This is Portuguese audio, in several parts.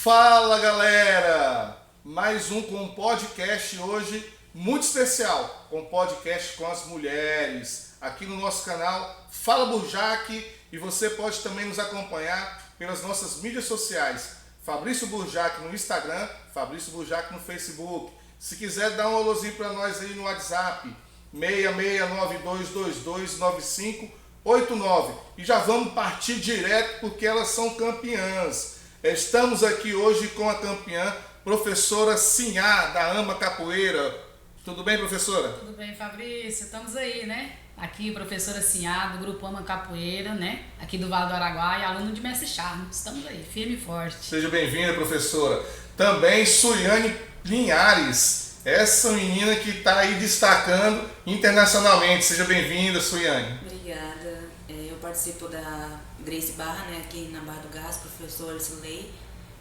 Fala galera! Mais um com um podcast hoje muito especial, com um podcast com as mulheres, aqui no nosso canal Fala Burjac, e você pode também nos acompanhar pelas nossas mídias sociais, Fabrício Burjac no Instagram, Fabrício Burjac no Facebook. Se quiser dar um alôzinho para nós aí no WhatsApp, 6692229589. E já vamos partir direto porque elas são campeãs. Estamos aqui hoje com a campeã, professora Sinhá, da AMA Capoeira. Tudo bem, professora? Tudo bem, Fabrício. Estamos aí, né? Aqui, professora Sinhá, do Grupo AMA Capoeira, né? Aqui do Vale do Araguaia, aluno de Mestre Charme. Estamos aí, firme e forte. Seja bem-vinda, professora. Também Suiane Linhares, essa menina que está aí destacando internacionalmente. Seja bem-vinda, Suiane. Obrigada. Eu participo da Grace Barra, né, aqui na Barra do Gás, professora Sulei.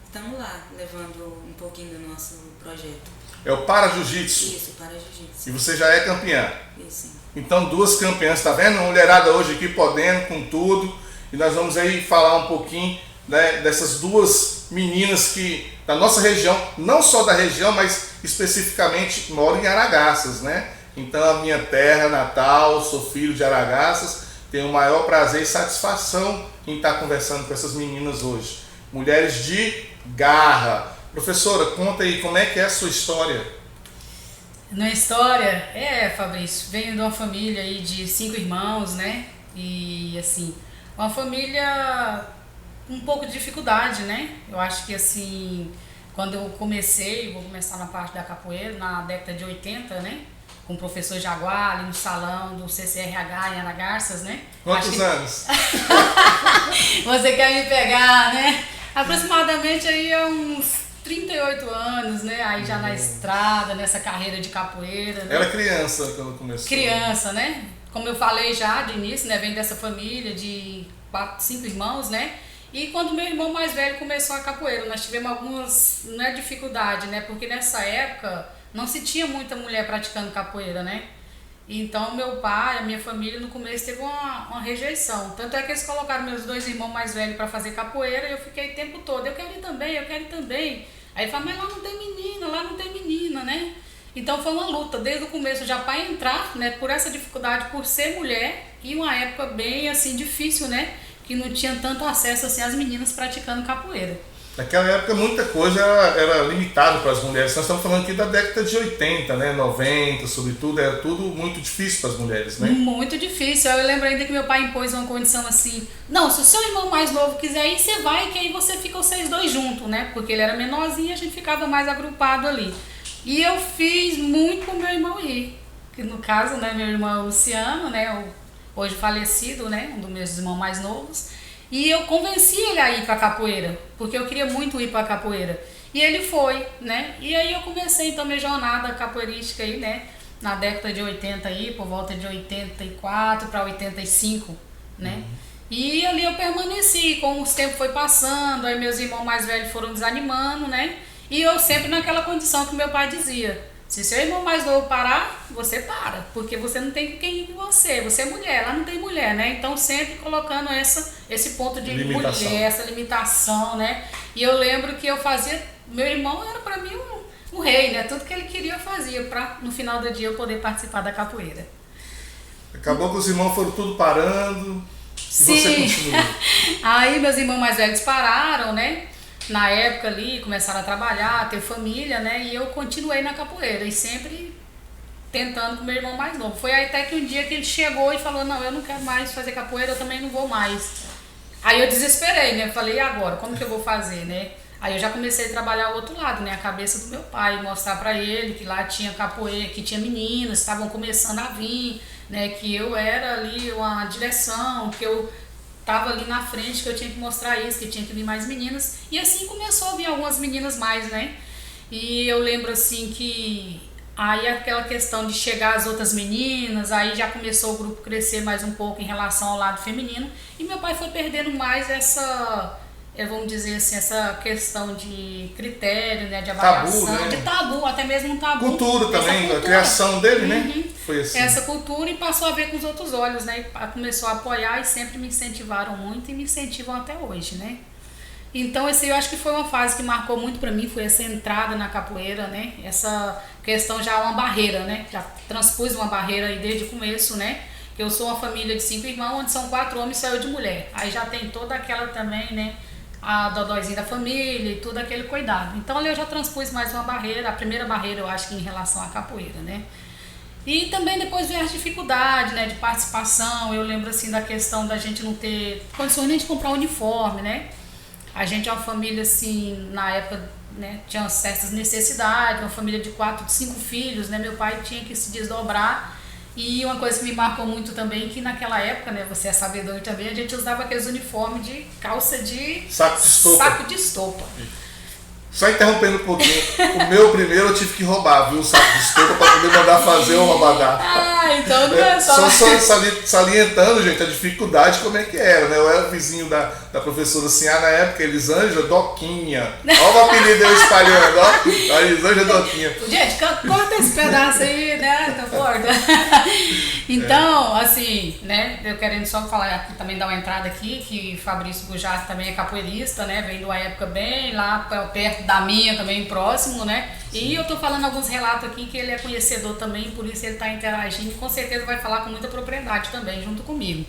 Estamos lá, levando um pouquinho do nosso projeto. É o Para Jiu-Jitsu. Isso, Para Jiu-Jitsu. E você já é campeã. Isso. Então, duas campeãs, tá vendo? Mulherada hoje aqui podendo com tudo. E nós vamos aí falar um pouquinho, né, dessas duas meninas que, da nossa região, não só da região, mas especificamente moram em Aragaças, né? Então, a minha terra natal, sou filho de Aragaças, tenho o maior prazer e satisfação em estar conversando com essas meninas hoje. Mulheres de garra. Professora, conta aí como é que é a sua história. Na história, Fabrício, venho de uma família aí de 5 irmãos, né? E, assim, uma família com um pouco de dificuldade, né? Eu acho que, assim, quando eu comecei, vou começar na parte da capoeira, na década de 80, né? Com o professor Jaguar, ali no salão do CCRH em Aragarças, né? Quantos anos? Você quer me pegar, né? Aproximadamente aí há uns 38 anos, né? Aí já na estrada, nessa carreira de capoeira, né? Era criança quando começou. Criança, né? Como eu falei já de início, né? Vem dessa família de 5 irmãos, né? E quando meu irmão mais velho começou a capoeira, nós tivemos algumas, não é dificuldade, né? Porque nessa época não se tinha muita mulher praticando capoeira, né? Então meu pai, a minha família no começo teve uma rejeição. Tanto é que eles colocaram meus 2 irmãos mais velhos para fazer capoeira e eu fiquei o tempo todo, eu quero ir também, eu quero ir também. Aí falaram, mas lá não tem menina, lá não tem menina, né? Então foi uma luta desde o começo já para entrar, né? Por essa dificuldade, por ser mulher e uma época bem assim difícil, né? Que não tinha tanto acesso assim às meninas praticando capoeira. Naquela época muita coisa era limitada para as mulheres. Nós estamos falando aqui da década de 80, né? 90, sobretudo, era tudo muito difícil para as mulheres, né? Muito difícil. Eu lembro ainda que meu pai impôs uma condição assim, não, se o seu irmão mais novo quiser ir, você vai, que aí você fica vocês dois juntos, né? Porque ele era menorzinho e a gente ficava mais agrupado ali. E eu fiz muito pro meu irmão ir. Que no caso, né, meu irmão Luciano, né, hoje falecido, né, um dos meus irmãos mais novos. E eu convenci ele a ir para capoeira, porque eu queria muito ir para capoeira. E ele foi, né? E aí eu comecei então minha jornada capoeirística aí, né? Na década de 80 aí, por volta de 84 para 85, né? E ali eu permaneci, como os tempos foi passando, aí meus irmãos mais velhos foram desanimando, né? E eu sempre naquela condição que meu pai dizia, se seu irmão mais novo parar, você para, porque você não tem quem ir com você é mulher, lá não tem mulher, né? Então sempre colocando esse ponto de limitação. Mulher, essa limitação, né? E eu lembro que eu fazia, meu irmão era para mim um rei, né? Tudo que ele queria eu fazia, para no final do dia eu poder participar da capoeira. Acabou que os irmãos foram tudo parando, Sim. E você continuou. Aí meus irmãos mais velhos pararam, né? Na época ali, começaram a trabalhar, ter família, né? E eu continuei na capoeira e sempre tentando com meu irmão mais novo. Foi até que um dia que ele chegou e falou, não, eu não quero mais fazer capoeira, eu também não vou mais. Aí eu desesperei, né? Falei, e agora? Como que eu vou fazer, né? Aí eu já comecei a trabalhar o outro lado, né? A cabeça do meu pai, mostrar pra ele que lá tinha capoeira, que tinha meninas, estavam começando a vir, né? Que eu era ali uma direção, que eu tava ali na frente, que eu tinha que mostrar isso, que tinha que vir mais meninas. E assim começou a vir algumas meninas mais, né? E eu lembro assim que aí aquela questão de chegar as outras meninas, aí já começou o grupo crescer mais um pouco em relação ao lado feminino. E meu pai foi perdendo mais essa, vamos dizer assim, essa questão de critério, né? De avaliação, Tabu, né? de tabu, até mesmo um tabu. Cultura também, cultura. a criação dele, né? Foi assim. Essa cultura, e passou a ver com os outros olhos, né? E começou a apoiar e sempre me incentivaram muito e me incentivam até hoje, né? Então, eu acho que foi uma fase que marcou muito para mim, foi essa entrada na capoeira, né? Essa questão já é uma barreira, né? Já transpus uma barreira aí desde o começo, né? Eu sou uma família de 5 irmãos, onde são 4 homens e só eu de mulher. Aí já tem toda aquela também, né? A dodóizinha da família e tudo aquele cuidado. Então ali eu já transpus mais uma barreira, a primeira barreira eu acho que em relação à capoeira, né? E também depois veio as dificuldades, né, de participação. Eu lembro assim da questão da gente não ter condições nem de comprar uniforme, né? A gente é uma família assim, na época, né, tinha certas necessidades, uma família de 4, 5 filhos, né? Meu pai tinha que se desdobrar. E uma coisa que me marcou muito também, que naquela época, né, você é sabedor também, a gente usava aqueles uniformes de calça de saco de estopa. Só interrompendo um pouquinho, o meu primeiro eu tive que roubar, viu, o saco de estopa para poder mandar fazer o abadá. Então não é só... Só salientando, gente, a dificuldade como é que era, né? Eu era vizinho da professora Sinhá na época, Elisângela Doquinha. Olha o apelido eu espalhando, ó. A Elisângela Doquinha. Gente, corta esse pedaço aí, né? Então, corta. Então, assim, né? Eu querendo só falar, também dar uma entrada aqui, que Fabrício Bujar também é capoeirista, né? Vem de uma época bem lá perto da minha, também próximo, né? Sim. E eu tô falando alguns relatos aqui que ele é conhecedor também, por isso ele tá interagindo, com certeza vai falar com muita propriedade também, junto comigo.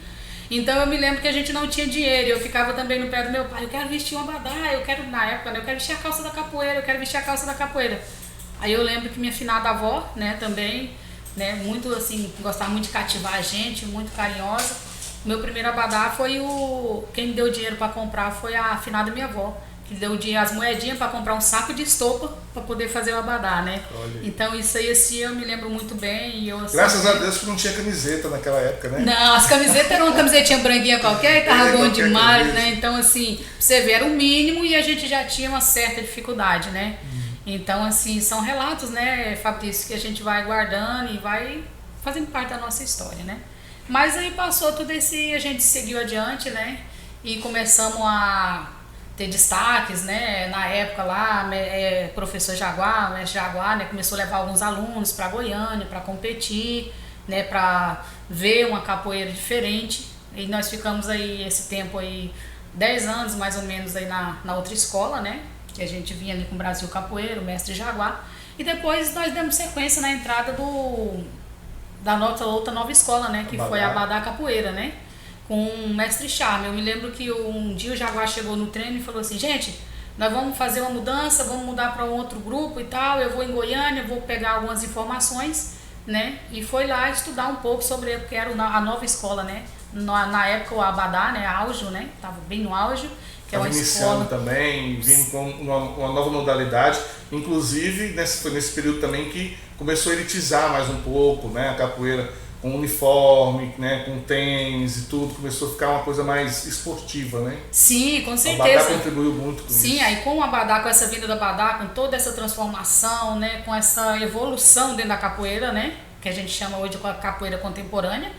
Então eu me lembro que a gente não tinha dinheiro, eu ficava também no pé do meu pai, eu quero vestir uma abadá, eu quero, na época, né, eu quero vestir a calça da capoeira, eu quero vestir a calça da capoeira. Aí eu lembro que minha finada avó, né, também, né, muito assim, gostava muito de cativar a gente, muito carinhosa. Meu primeiro abadá foi quem me deu dinheiro para comprar foi a finada minha avó, que deu as moedinhas para comprar um saco de estopa para poder fazer o abadá, né? Então isso aí assim eu me lembro muito bem. E eu, assim, graças a Deus que não tinha camiseta naquela época, né? Não, as camisetas eram uma camisetinha branquinha qualquer e tava bom demais, camisa, né? Então assim, você vê, era o mínimo e a gente já tinha uma certa dificuldade, né? Então assim, são relatos, né, Fabrício, que a gente vai guardando e vai fazendo parte da nossa história, né? Mas aí passou tudo esse, a gente seguiu adiante, né? E começamos a ter destaques, né? Na época lá, professor Jaguar, mestre Jaguar, né, começou a levar alguns alunos para Goiânia para competir, né, para ver uma capoeira diferente. E nós ficamos aí esse tempo aí 10 anos mais ou menos aí na outra escola, né, que a gente vinha ali com o Brasil Capoeira, o mestre Jaguar. E depois nós demos sequência na entrada da outra nova escola, né, que foi a Abadá Capoeira, né, com o mestre Charme. Eu me lembro que um dia o Jaguar chegou no treino e falou assim, gente, nós vamos fazer uma mudança, vamos mudar para um outro grupo e tal, eu vou em Goiânia, vou pegar algumas informações, né, e foi lá estudar um pouco sobre o que era a nova escola, né, na época o Abadá, né, auge, né, estava bem no auge, que é uma iniciando escola também, vindo com uma nova modalidade, inclusive foi nesse período também que começou a elitizar mais um pouco, né, a capoeira, com uniforme, né, com tênis e tudo, começou a ficar uma coisa mais esportiva, né? Sim, com certeza. O Abadá contribuiu muito com isso. Sim, aí com o Abadá, com essa vinda do Abadá, com toda essa transformação, né, com essa evolução dentro da capoeira, né, que a gente chama hoje de capoeira contemporânea,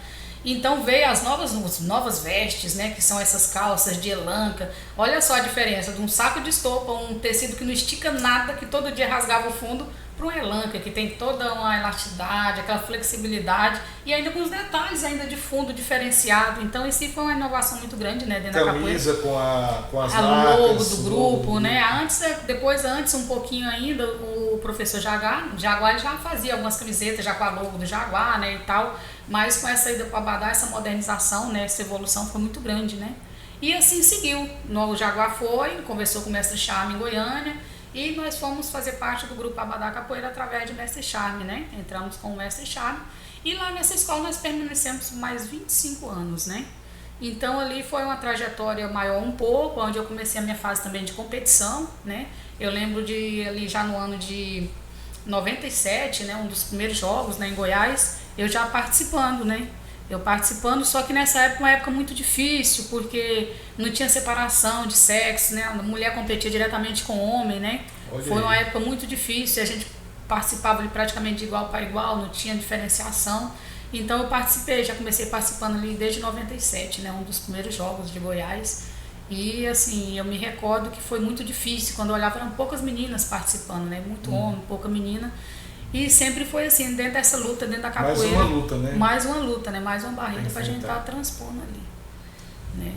então veio as novas vestes, né, que são essas calças de elanca. Olha só a diferença de um saco de estopa, um tecido que não estica nada, que todo dia rasgava o fundo, para um elanca, que tem toda uma elasticidade, aquela flexibilidade e ainda com os detalhes ainda de fundo diferenciado. Então isso foi uma inovação muito grande, né, dentro da capoeira. Camisa com as marcas, logo do grupo, né? Antes um pouquinho ainda, o professor Jaguar já fazia algumas camisetas já com a logo do Jaguar, né, e tal, mas com essa ida para o Abadá, essa modernização, né, essa evolução foi muito grande, né? E assim seguiu. O Jaguar conversou com o mestre Charme em Goiânia, e nós fomos fazer parte do grupo Abadá Capoeira através de mestre Charme, né? Entramos com o mestre Charme e lá nessa escola nós permanecemos mais 25 anos, né? Então ali foi uma trajetória maior um pouco, onde eu comecei a minha fase também de competição, né? Eu lembro de ali já no ano de 97, né? Um dos primeiros jogos, né, em Goiás, eu já participando, né? Só que nessa época, uma época muito difícil, porque não tinha separação de sexo, né? A mulher competia diretamente com o homem, né? Foi uma época muito difícil, a gente participava ali praticamente de igual para igual, não tinha diferenciação. Então eu já comecei participando ali desde 97, né? Um dos primeiros jogos de Goiás. E assim, eu me recordo que foi muito difícil, quando eu olhava eram poucas meninas participando, né? Muito homem, pouca menina. E sempre foi assim, dentro dessa luta, dentro da capoeira. Mais uma luta, né? Mais uma luta, né? Mais uma barreira pra gente estar transpondo ali, né?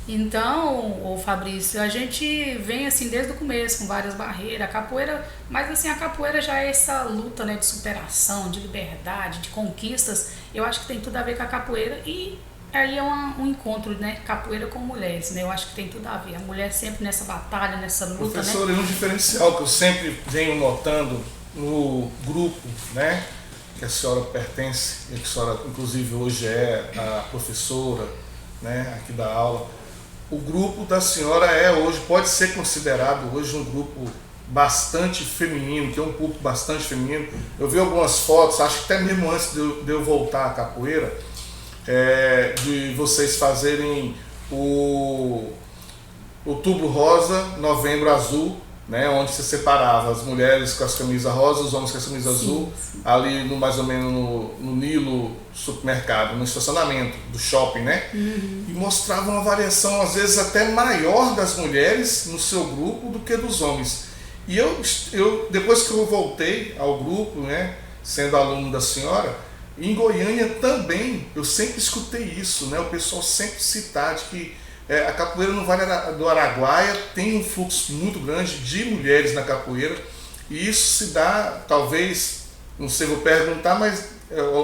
Então, ô Fabrício, a gente vem assim desde o começo com várias barreiras, a capoeira, mas assim, a capoeira já é essa luta, né, de superação, de liberdade, de conquistas. Eu acho que tem tudo a ver com a capoeira e aí é um encontro, né, capoeira com mulheres, né? Eu acho que tem tudo a ver. A mulher sempre nessa batalha, nessa luta, Professora, né? um diferencial que eu sempre venho notando no grupo, né, que a senhora pertence, e que a senhora inclusive hoje é a professora, né, aqui da aula. O grupo da senhora hoje, pode ser considerado hoje um grupo bastante feminino, que é um público bastante feminino. Eu vi algumas fotos, acho que até mesmo antes de eu voltar à capoeira, de vocês fazerem o Outubro Rosa, Novembro Azul, né, onde se separava as mulheres com as camisas rosas, os homens com as camisas azul, ali no, mais ou menos no Nilo supermercado, no estacionamento do shopping, né? E mostrava uma variação às vezes até maior das mulheres no seu grupo do que dos homens. E eu depois que eu voltei ao grupo, né, sendo aluno da senhora, em Goiânia também eu sempre escutei isso, né? O pessoal sempre citar de que a capoeira no Vale do Araguaia tem um fluxo muito grande de mulheres na capoeira, e isso se dá, talvez, não sei, vou perguntar, mas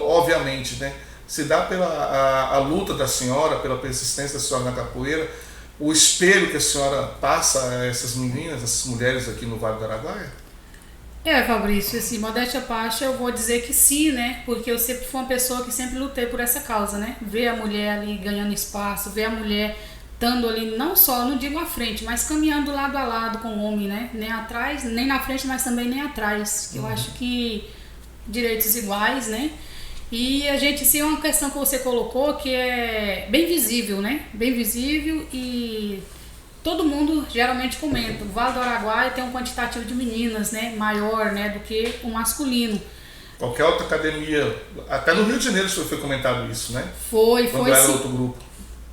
obviamente, né, se dá pela a luta da senhora, pela persistência da senhora na capoeira, o espelho que a senhora passa a essas meninas, essas mulheres aqui no Vale do Araguaia? Fabrício, assim, modéstia à parte, eu vou dizer que sim, né? Porque eu sempre fui uma pessoa que sempre lutei por essa causa, né? Ver a mulher ali ganhando espaço, ver a mulher estando ali, não só, não digo à frente, mas caminhando lado a lado com o homem, né? Nem atrás, nem na frente, mas também nem atrás. Eu acho que direitos iguais, né? E a gente, sim, é uma questão que você colocou que é bem visível, né? Bem visível e todo mundo geralmente comenta. O Vale do Araguaia tem um quantitativo de meninas, né? Maior, né? Do que o masculino. Qualquer outra academia, até no Rio de Janeiro foi comentado isso, né? Quando era sim. Outro grupo.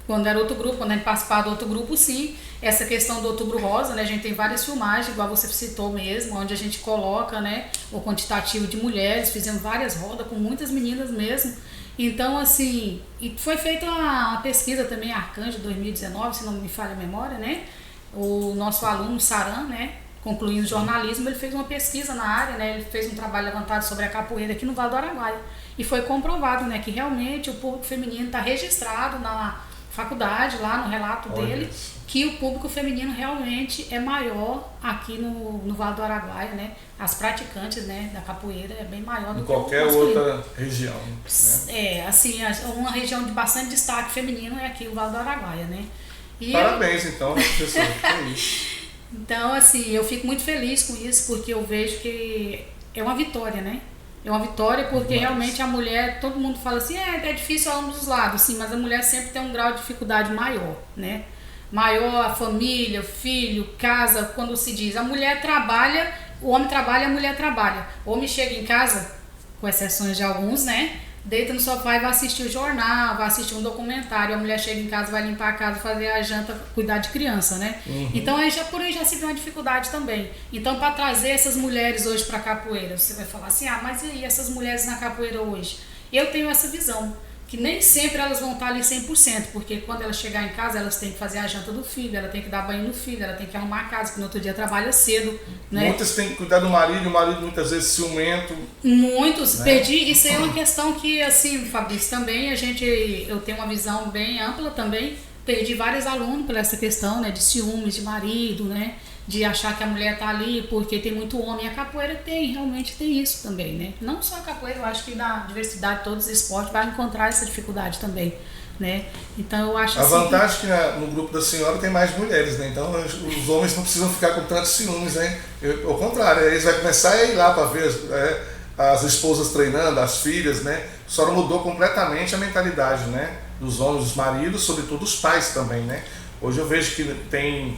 Quando era outro grupo, quando a gente participava do outro grupo, sim. Essa questão do Outubro Rosa, né? A gente tem várias filmagens, igual você citou mesmo, onde a gente coloca, né, o quantitativo de mulheres, fizemos várias rodas com muitas meninas mesmo. Então, assim, e foi feita uma pesquisa também, Arcanjo 2019, se não me falha a memória, né? O nosso aluno, Saran, né, concluindo jornalismo, ele fez uma pesquisa na área, né? Ele fez um trabalho levantado sobre a capoeira aqui no Vale do Araguaia. E foi comprovado, né, que realmente o público feminino está registrado na faculdade, lá no relato dele, que o público feminino realmente é maior aqui no Vale do Araguaia, né? As praticantes, né, da capoeira é bem maior do que qualquer outra região, né? Assim, uma região de bastante destaque feminino é aqui o Vale do Araguaia, né? E parabéns, então, né, professor? É isso. Então, assim, eu fico muito feliz com isso, porque eu vejo que é uma vitória, né? É uma vitória porque realmente a mulher, todo mundo fala assim, é difícil a ambos os lados, sim, mas a mulher sempre tem um grau de dificuldade maior, né? Maior a família, filho, casa, quando se diz, a mulher trabalha, o homem trabalha, a mulher trabalha. O homem chega em casa, com exceções de alguns, né? Deita no sofá e vai assistir o jornal, vai assistir um documentário, a mulher chega em casa, vai limpar a casa, fazer a janta, cuidar de criança, né? Então por aí já se vê uma dificuldade também. Então, para trazer essas mulheres hoje para a capoeira, você vai falar assim, mas e aí essas mulheres na capoeira hoje? Eu tenho essa visão, que nem sempre elas vão estar ali 100%, porque quando elas chegar em casa, elas têm que fazer a janta do filho, ela tem que dar banho no filho, ela tem que arrumar a casa, porque no outro dia trabalha cedo, né? Muitas têm que cuidar do marido, o marido muitas vezes ciumento. Muitos, né? Isso aí é uma questão que, assim, Fabrício, também eu tenho uma visão bem ampla também, perdi vários alunos por essa questão, né, de ciúmes, de marido, né, de achar que a mulher tá ali porque tem muito homem. A capoeira realmente tem isso também, né? Não só a capoeira, eu acho que na diversidade de todos os esportes vai encontrar essa dificuldade também, né? Então eu acho a assim vantagem é que no grupo da senhora tem mais mulheres, né? Então os homens não precisam ficar com tantos ciúmes, né? Ao contrário, eles vão começar a ir lá para ver as esposas treinando, as filhas, né? A senhora mudou completamente a mentalidade, né? Dos homens, dos maridos, sobretudo os pais também, né? Hoje eu vejo que tem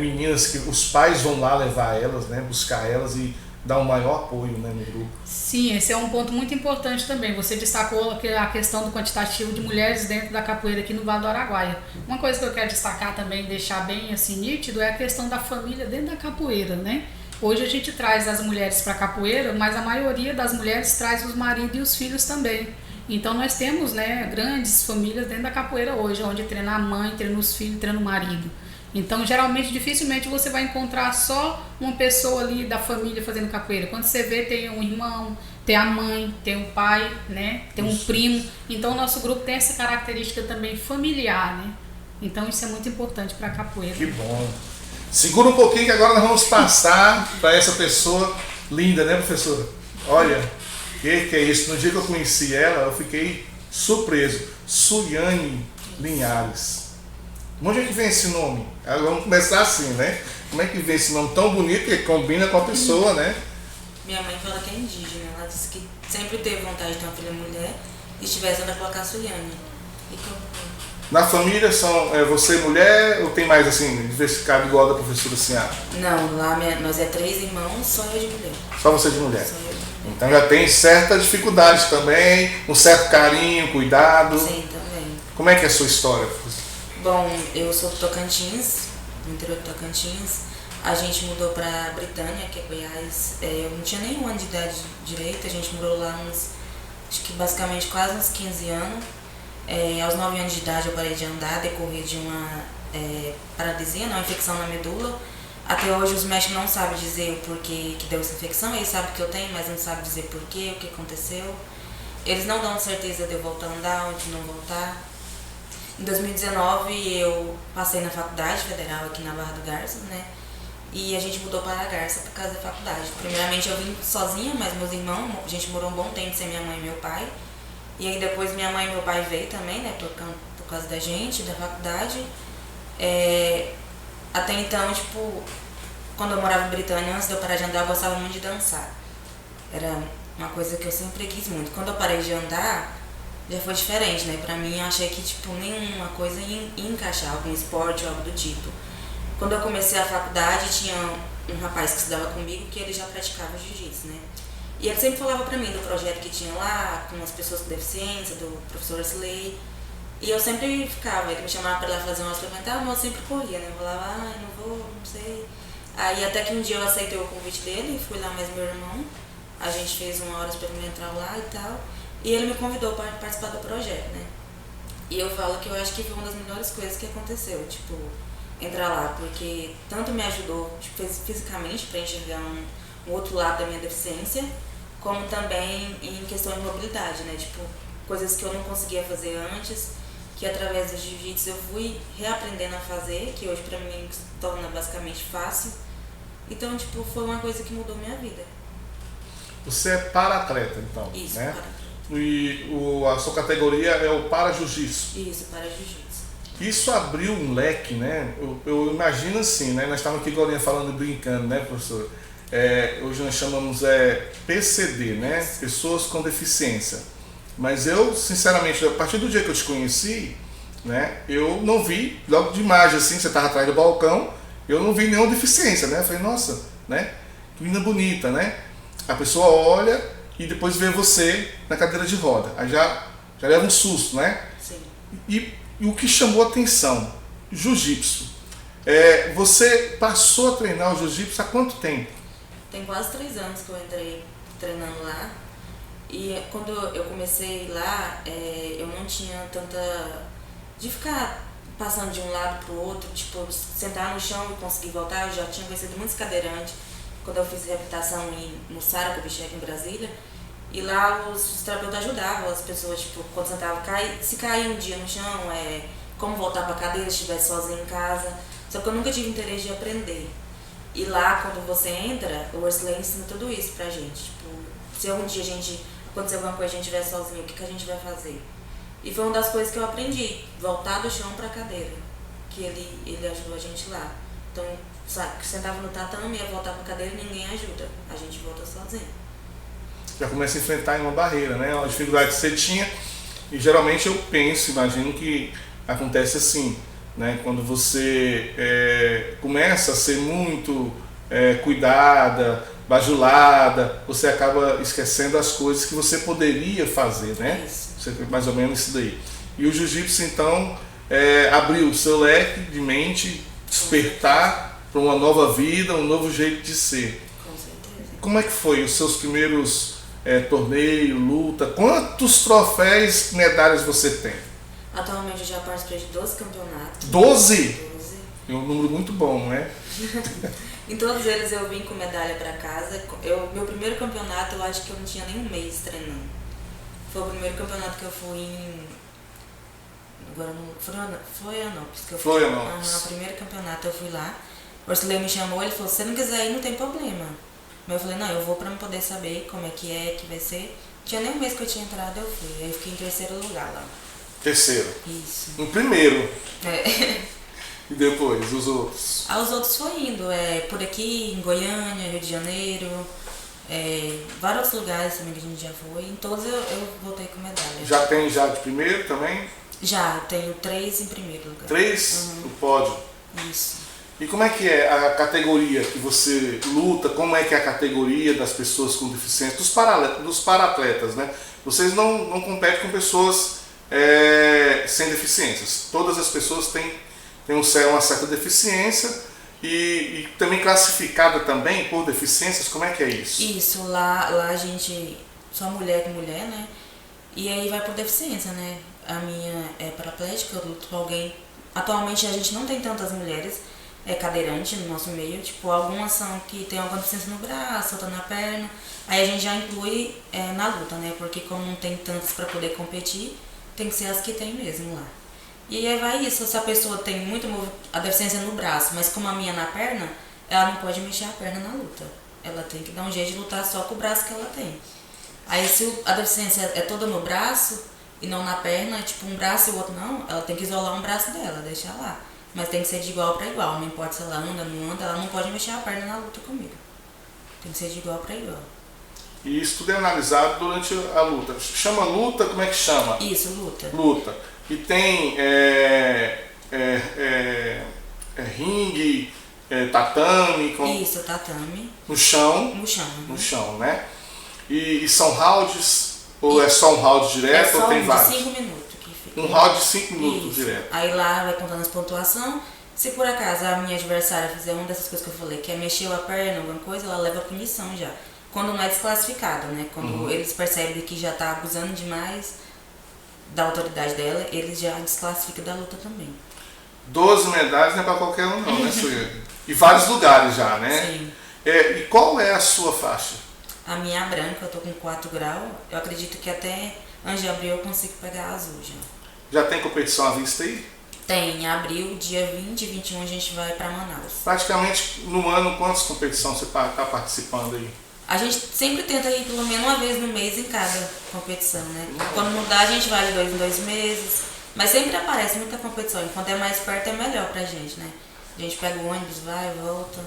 meninas que os pais vão lá levar elas, né, buscar elas e dar um maior apoio, né, no grupo. Sim, esse é um ponto muito importante também. Você destacou a questão do quantitativo de mulheres dentro da capoeira aqui no Vale do Araguaia. Uma coisa que eu quero destacar também, deixar bem assim nítido, é a questão da família dentro da capoeira, né? Hoje a gente traz as mulheres para a capoeira, mas a maioria das mulheres traz os maridos e os filhos também. Então nós temos, né, grandes famílias dentro da capoeira hoje, onde treina a mãe, treina os filhos, treina o marido. Então geralmente, dificilmente você vai encontrar só uma pessoa ali da família fazendo capoeira. Quando você vê, tem um irmão, tem a mãe, tem o pai, né, tem um primo. Então o nosso grupo tem essa característica também familiar, né? Então isso é muito importante para a capoeira. Que bom. Segura um pouquinho que agora nós vamos passar para essa pessoa linda, né, professora? Olha, que é isso? No dia que eu conheci ela, eu fiquei surpreso. Suliane Linhares. Onde é que vem esse nome? Agora vamos começar assim, né? Como é que vem esse nome tão bonito que combina com a pessoa, né? Minha mãe fala que é indígena. Ela disse que sempre teve vontade de ter uma filha mulher e se tivesse ela colocar Suliane. Na família são você mulher ou tem mais assim, diversificado igual da professora Sinhá? Não, lá nós é 3 irmãos, só eu de mulher. Só você de mulher? Só eu de mulher. Então já tem certa dificuldade também, um certo carinho, cuidado. Sim, também. Como é que é a sua história? Bom, eu sou do Tocantins, no interior do Tocantins. A gente mudou pra Britânia, que é Goiás. Eu não tinha nem um ano de idade direito, a gente morou lá acho que basicamente quase uns 15 anos. Aos 9 anos de idade eu parei de andar, decorrer de uma paralisia, uma infecção na medula. Até hoje os médicos não sabem dizer o porquê que deu essa infecção, eles sabem que eu tenho, mas não sabem dizer porquê, o que aconteceu. Eles não dão certeza de eu voltar a andar ou de não voltar. Em 2019 eu passei na faculdade federal aqui na Barra do Garças, né? E a gente mudou para a Garça por causa da faculdade. Primeiramente eu vim sozinha, mas meus irmãos, a gente morou um bom tempo sem minha mãe e meu pai. E aí depois minha mãe e meu pai veio também, né? Por causa da gente, da faculdade. Até então, tipo, quando eu morava em Britânia, antes de eu parar de andar, eu gostava muito de dançar. Era uma coisa que eu sempre quis muito. Quando eu parei de andar, já foi diferente, né? Pra mim, eu achei que, tipo, nenhuma coisa ia encaixar, algum esporte ou algo do tipo. Quando eu comecei a faculdade, tinha um rapaz que estudava comigo que ele já praticava jiu-jitsu, né? E ele sempre falava pra mim do projeto que tinha lá, com as pessoas com deficiência, do professor Slay. E eu sempre ficava, ele me chamava pra ir lá fazer uma experimental, mas eu sempre corria, né? Eu falava, não vou, não sei. Aí até que um dia eu aceitei o convite dele, fui lá mais meu irmão, a gente fez uma hora experimental lá e tal. E ele me convidou para participar do projeto, né? E eu falo que eu acho que foi uma das melhores coisas que aconteceu, tipo, entrar lá, porque tanto me ajudou tipo, fisicamente para enxergar um outro lado da minha deficiência, como também em questão de mobilidade, né? Tipo, coisas que eu não conseguia fazer antes, que através do jiu-jitsu eu fui reaprendendo a fazer, que hoje para mim se torna basicamente fácil. Então, tipo, foi uma coisa que mudou minha vida. Você é para-atleta, então, Isso, né? para-atleta. E a sua categoria é o para-jiu-jitsu. Isso, para-jiu-jitsu. Isso abriu um leque, né? Eu imagino assim, né? Nós estávamos aqui agora falando e brincando, né, professor? Hoje nós chamamos PCD, né? Pessoas com deficiência. Mas eu, sinceramente, a partir do dia que eu te conheci, né? Eu não vi, logo de imagem assim, você estava atrás do balcão, eu não vi nenhuma deficiência, né? Eu falei, nossa, né? Que menina bonita, né? A pessoa olha e depois vê você na cadeira de roda. Aí já leva um susto, né? Sim. E o que chamou a atenção, jiu-jitsu. Você passou a treinar o jiu-jitsu há quanto tempo? Tem quase 3 anos que eu entrei treinando lá. E quando eu comecei lá, eu não tinha tanta... de ficar passando de um lado pro outro, tipo, sentar no chão e conseguir voltar. Eu já tinha conhecido muitos cadeirantes quando eu fiz reabilitação no Sara, que eu aqui em Brasília. E lá os terapeutas ajudavam as pessoas, tipo, quando sentavam, se cair um dia no chão, como voltar pra cadeira se estivesse sozinho em casa. Só que eu nunca tive interesse de aprender. E lá, quando você entra, o Wesley ensina tudo isso pra gente. Tipo, se algum dia acontecer alguma coisa, a gente estiver sozinho, o que a gente vai fazer? E foi uma das coisas que eu aprendi, voltar do chão pra cadeira, que ele ajudou a gente lá. Então, sabe, sentava no tatame, ia voltar pra cadeira e ninguém ajuda, a gente volta sozinho. Já começa a enfrentar uma barreira, né? Uma dificuldade que você tinha. E geralmente eu imagino que acontece assim, né? Quando você começa a ser muito cuidada, bajulada, você acaba esquecendo as coisas que você poderia fazer, né? Isso. Mais ou menos isso daí. E o jiu-jitsu, então, abriu o seu leque de mente, despertar para uma nova vida, um novo jeito de ser. Com certeza. Como é que foi os seus primeiros torneio, luta. Quantos troféus, medalhas você tem? Atualmente eu já participei de 12 campeonatos. 12? 12. É um número muito bom, não é? Em todos eles eu vim com medalha para casa. Meu primeiro campeonato eu acho que eu não tinha nem um mês treinando. Foi o primeiro campeonato que eu fui em... Agora não... Florianópolis. Que eu fui. Florianópolis. O primeiro campeonato eu fui lá. O Orsileio me chamou, ele falou, se você não quiser ir, não tem problema. Mas eu falei, não, eu vou pra poder saber como é que vai ser. Tinha nem um mês que eu tinha entrado, eu fui. Aí eu fiquei em terceiro lugar lá. Terceiro? Isso. Em primeiro? É. E depois, os outros? Os outros foi indo, por aqui, em Goiânia, Rio de Janeiro, vários outros lugares também que a gente já foi. Em todos eu voltei com medalha. Já tem já de primeiro também? Já, tenho 3 em primeiro lugar. 3 no pódio? Isso. E como é que é a categoria que você luta? Como é que é a categoria das pessoas com deficiência, dos para-atletas, né? Vocês não competem com pessoas sem deficiências. Todas as pessoas têm uma certa deficiência e também classificada também por deficiências. Como é que é isso? Isso, lá a gente, só mulher com mulher, né? E aí vai por deficiência, né? A minha é paraplégica, eu luto com alguém. Atualmente a gente não tem tantas mulheres cadeirante no nosso meio, tipo, algumas são que tem alguma deficiência no braço, outra na perna. Aí a gente já inclui na luta, né? Porque como não tem tantas para poder competir, tem que ser as que tem mesmo lá. E aí vai isso, se a pessoa tem a deficiência no braço, mas como a minha na perna, ela não pode mexer a perna na luta. Ela tem que dar um jeito de lutar só com o braço que ela tem. Aí se a deficiência é toda no braço e não na perna, tipo um braço e o outro não, ela tem que isolar um braço dela, deixar lá. Mas tem que ser de igual para igual, não importa se ela anda, não anda, ela não pode mexer a perna na luta comigo. Tem que ser de igual para igual. E isso tudo é analisado durante a luta. Chama luta, como é que chama? Isso, luta. Luta. E tem ringue, tatame. Isso, tatame. No chão. No chão. No chão, né? E são rounds? Ou é só um round direto ou tem vários? 5 minutos. Que fica. Um round de 5 minutos Isso. direto. Aí lá vai contando as pontuações. Se por acaso a minha adversária fizer uma dessas coisas que eu falei, que é mexer a perna, alguma coisa, ela leva punição já. Quando não é desclassificado, né? Quando eles percebem que já tá abusando demais da autoridade dela, eles já desclassificam da luta também. 12 medalhas não é para qualquer um não, né, Sueli? E vários lugares já, né? Sim. E qual é a sua faixa? A minha branca, eu tô com 4 graus. Eu acredito que até antes de abril eu consigo pegar a azul já. Já tem competição à vista aí? Tem, em abril, dia 20 e 21 a gente vai para Manaus. Praticamente no ano, quantas competições você está participando aí? A gente sempre tenta ir pelo menos uma vez no mês em cada competição, né? Quando mudar a gente vai de 2 em 2 meses. Mas sempre aparece muita competição. Enquanto é mais perto é melhor pra gente, né? A gente pega o ônibus, vai, volta.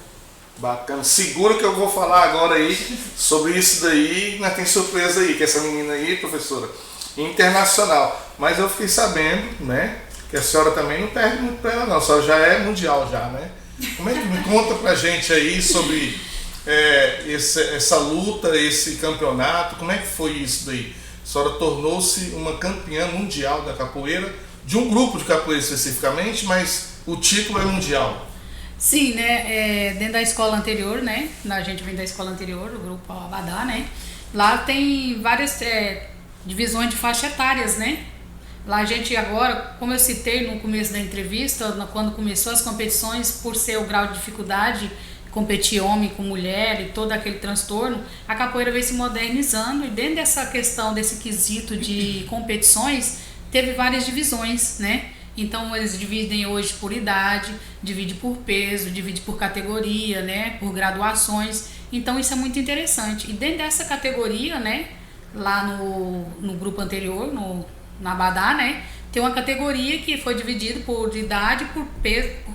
Bacana. Segura que eu vou falar agora aí sobre isso daí. Mas tem surpresa aí, que essa menina aí, professora, internacional. Mas eu fiquei sabendo, né? Que a senhora também não perde muito pra ela não. A senhora já é mundial já, né? Como é que me conta pra gente aí sobre essa luta, esse campeonato? Como é que foi isso daí? A senhora tornou-se uma campeã mundial da capoeira, de um grupo de capoeira especificamente, mas o título é mundial. Sim, né? Dentro da escola anterior, né? A gente vem da escola anterior, o grupo Abadá, né? Lá tem várias divisões de faixa etárias, né? Lá a gente agora, como eu citei no começo da entrevista, quando começou as competições, por ser o grau de dificuldade, competir homem com mulher e todo aquele transtorno, a capoeira veio se modernizando e dentro dessa questão, desse quesito de competições, teve várias divisões, né? Então eles dividem hoje por idade, divide por peso, divide por categoria, né? Por graduações. Então isso é muito interessante. E dentro dessa categoria, né? Lá no grupo anterior, na Abadá, né? Tem uma categoria que foi dividida por idade, por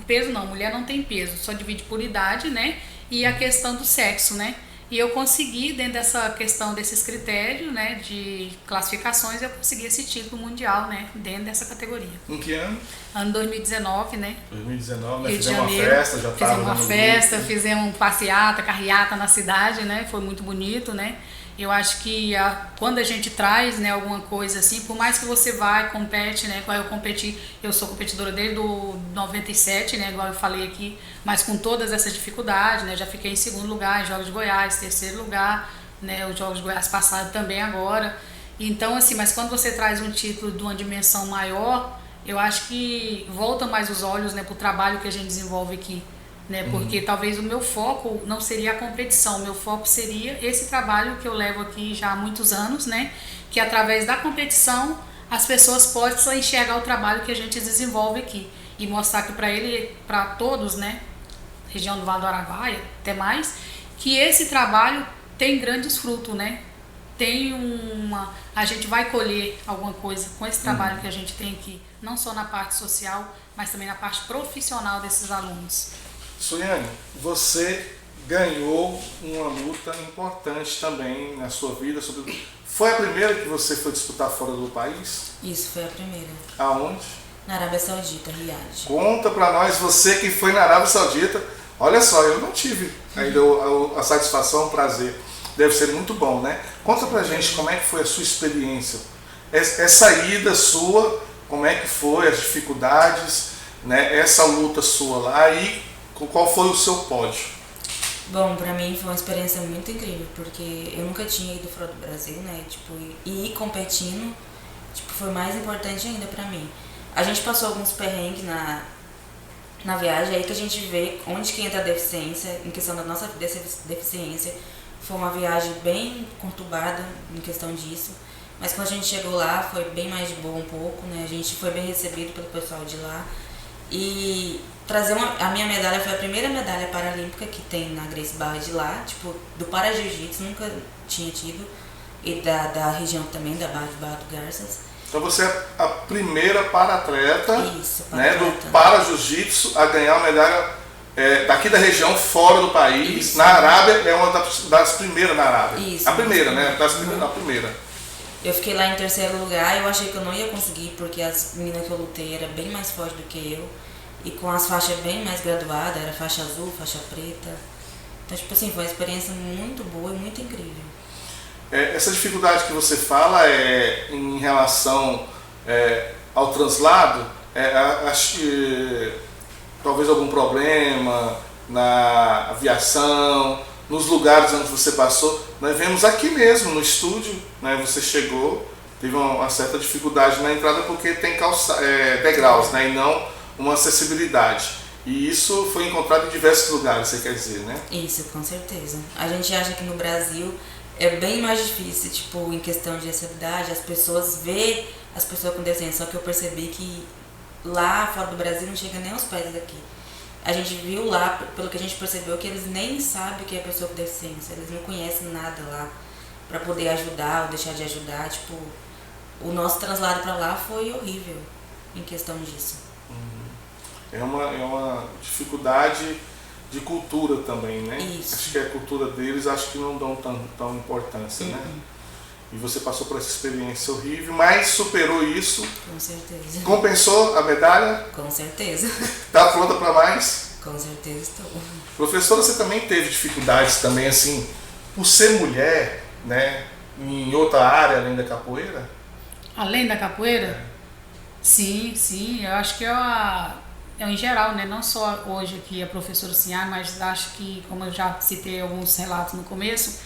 peso não, mulher não tem peso, só divide por idade, né? E a questão do sexo, né? E eu consegui, dentro dessa questão desses critérios, né, de classificações, eu consegui esse título mundial, né, dentro dessa categoria. Em que ano? Ano 2019, né? 2019, né? Rio de Fizemos uma Janeiro, festa, já fizemos uma no festa, grupo. fizemos passeata, carreata na cidade, né? Foi muito bonito, né? Eu acho que quando a gente traz, né, alguma coisa assim, por mais que você vai, compete, né, igual eu competi, eu sou competidora desde o 97, né, igual eu falei aqui, mas com todas essas dificuldades, né, já fiquei em segundo lugar em Jogos de Goiás, terceiro lugar, né? Os Jogos de Goiás passaram também agora. Então, assim, mas quando você traz um título de uma dimensão maior, eu acho que volta mais os olhos, né, para o trabalho que a gente desenvolve aqui, né? Porque talvez o meu foco não seria a competição, o meu foco seria esse trabalho que eu levo aqui já há muitos anos, né? Que através da competição as pessoas possam enxergar o trabalho que a gente desenvolve aqui e mostrar que para todos, né, região do Vale do Araguaia, até mais, que esse trabalho tem grandes frutos, né? A gente vai colher alguma coisa com esse trabalho que a gente tem aqui, não só na parte social, mas também na parte profissional desses alunos. Suiane, você ganhou uma luta importante também na sua vida. Foi a primeira que você foi disputar fora do país? Isso, foi a primeira. Aonde? Na Arábia Saudita, Riad. Conta pra nós, você que foi na Arábia Saudita. Olha só, eu não tive ainda a satisfação, o prazer. Deve ser muito bom, né? Conta pra gente como é que foi a sua experiência. Essa ida sua, como é que foi, as dificuldades, né? Essa luta sua lá e qual foi o seu pódio? Bom, pra mim foi uma experiência muito incrível, porque eu nunca tinha ido fora do Brasil, né? Tipo, e ir competindo, tipo, foi mais importante ainda pra mim. A gente passou alguns perrengues na viagem, aí que a gente vê onde que entra a deficiência, em questão da nossa deficiência. Foi uma viagem bem conturbada em questão disso, mas quando a gente chegou lá foi bem mais de boa um pouco, né? A gente foi bem recebido pelo pessoal de lá. E trazer a minha medalha foi a primeira medalha paralímpica que tem na Grace Barra de lá, tipo, do para jiu-jitsu, nunca tinha tido, e da região também, da Barra do Garças. Então você é a primeira para-atleta, né, do para jiu-jitsu a ganhar uma medalha daqui da região, fora do país. Isso. Na Arábia é uma das primeiras na Arábia. Isso, a primeira, né? A primeira. Eu fiquei lá em terceiro lugar, eu achei que eu não ia conseguir, porque as meninas que eu lutei eram bem mais fortes do que eu. E com as faixas bem mais graduadas, era faixa azul, faixa preta. Então, tipo assim, foi uma experiência muito boa e muito incrível. Essa dificuldade que você fala em relação ao translado, acho que talvez algum problema na aviação, nos lugares onde você passou. Nós vemos aqui mesmo no estúdio, né, você chegou, teve uma certa dificuldade na entrada porque tem degraus, né, e não uma acessibilidade. E isso foi encontrado em diversos lugares, você quer dizer, né? Isso, com certeza. A gente acha que no Brasil é bem mais difícil, tipo, em questão de acessibilidade, as pessoas vê as pessoas com deficiência, só que eu percebi que lá fora do Brasil não chega nem aos pés daqui. A gente viu lá, pelo que a gente percebeu, que eles nem sabem o que é pessoa com deficiência, eles não conhecem nada lá para poder ajudar ou deixar de ajudar. Tipo, o nosso translado para lá foi horrível em questão disso. É uma dificuldade de cultura também, né? Isso. Acho que a cultura deles, acho que não dão tão importância, né? E você passou por essa experiência horrível, mas superou isso. Com certeza. Compensou a medalha? Com certeza. Está pronta para mais? Com certeza estou. Professora, você também teve dificuldades também, assim, por ser mulher, né? Em outra área além da capoeira? Além da capoeira? Sim, eu acho que em geral, né? Não só hoje aqui a professora Ciane, mas acho que, como eu já citei alguns relatos no começo,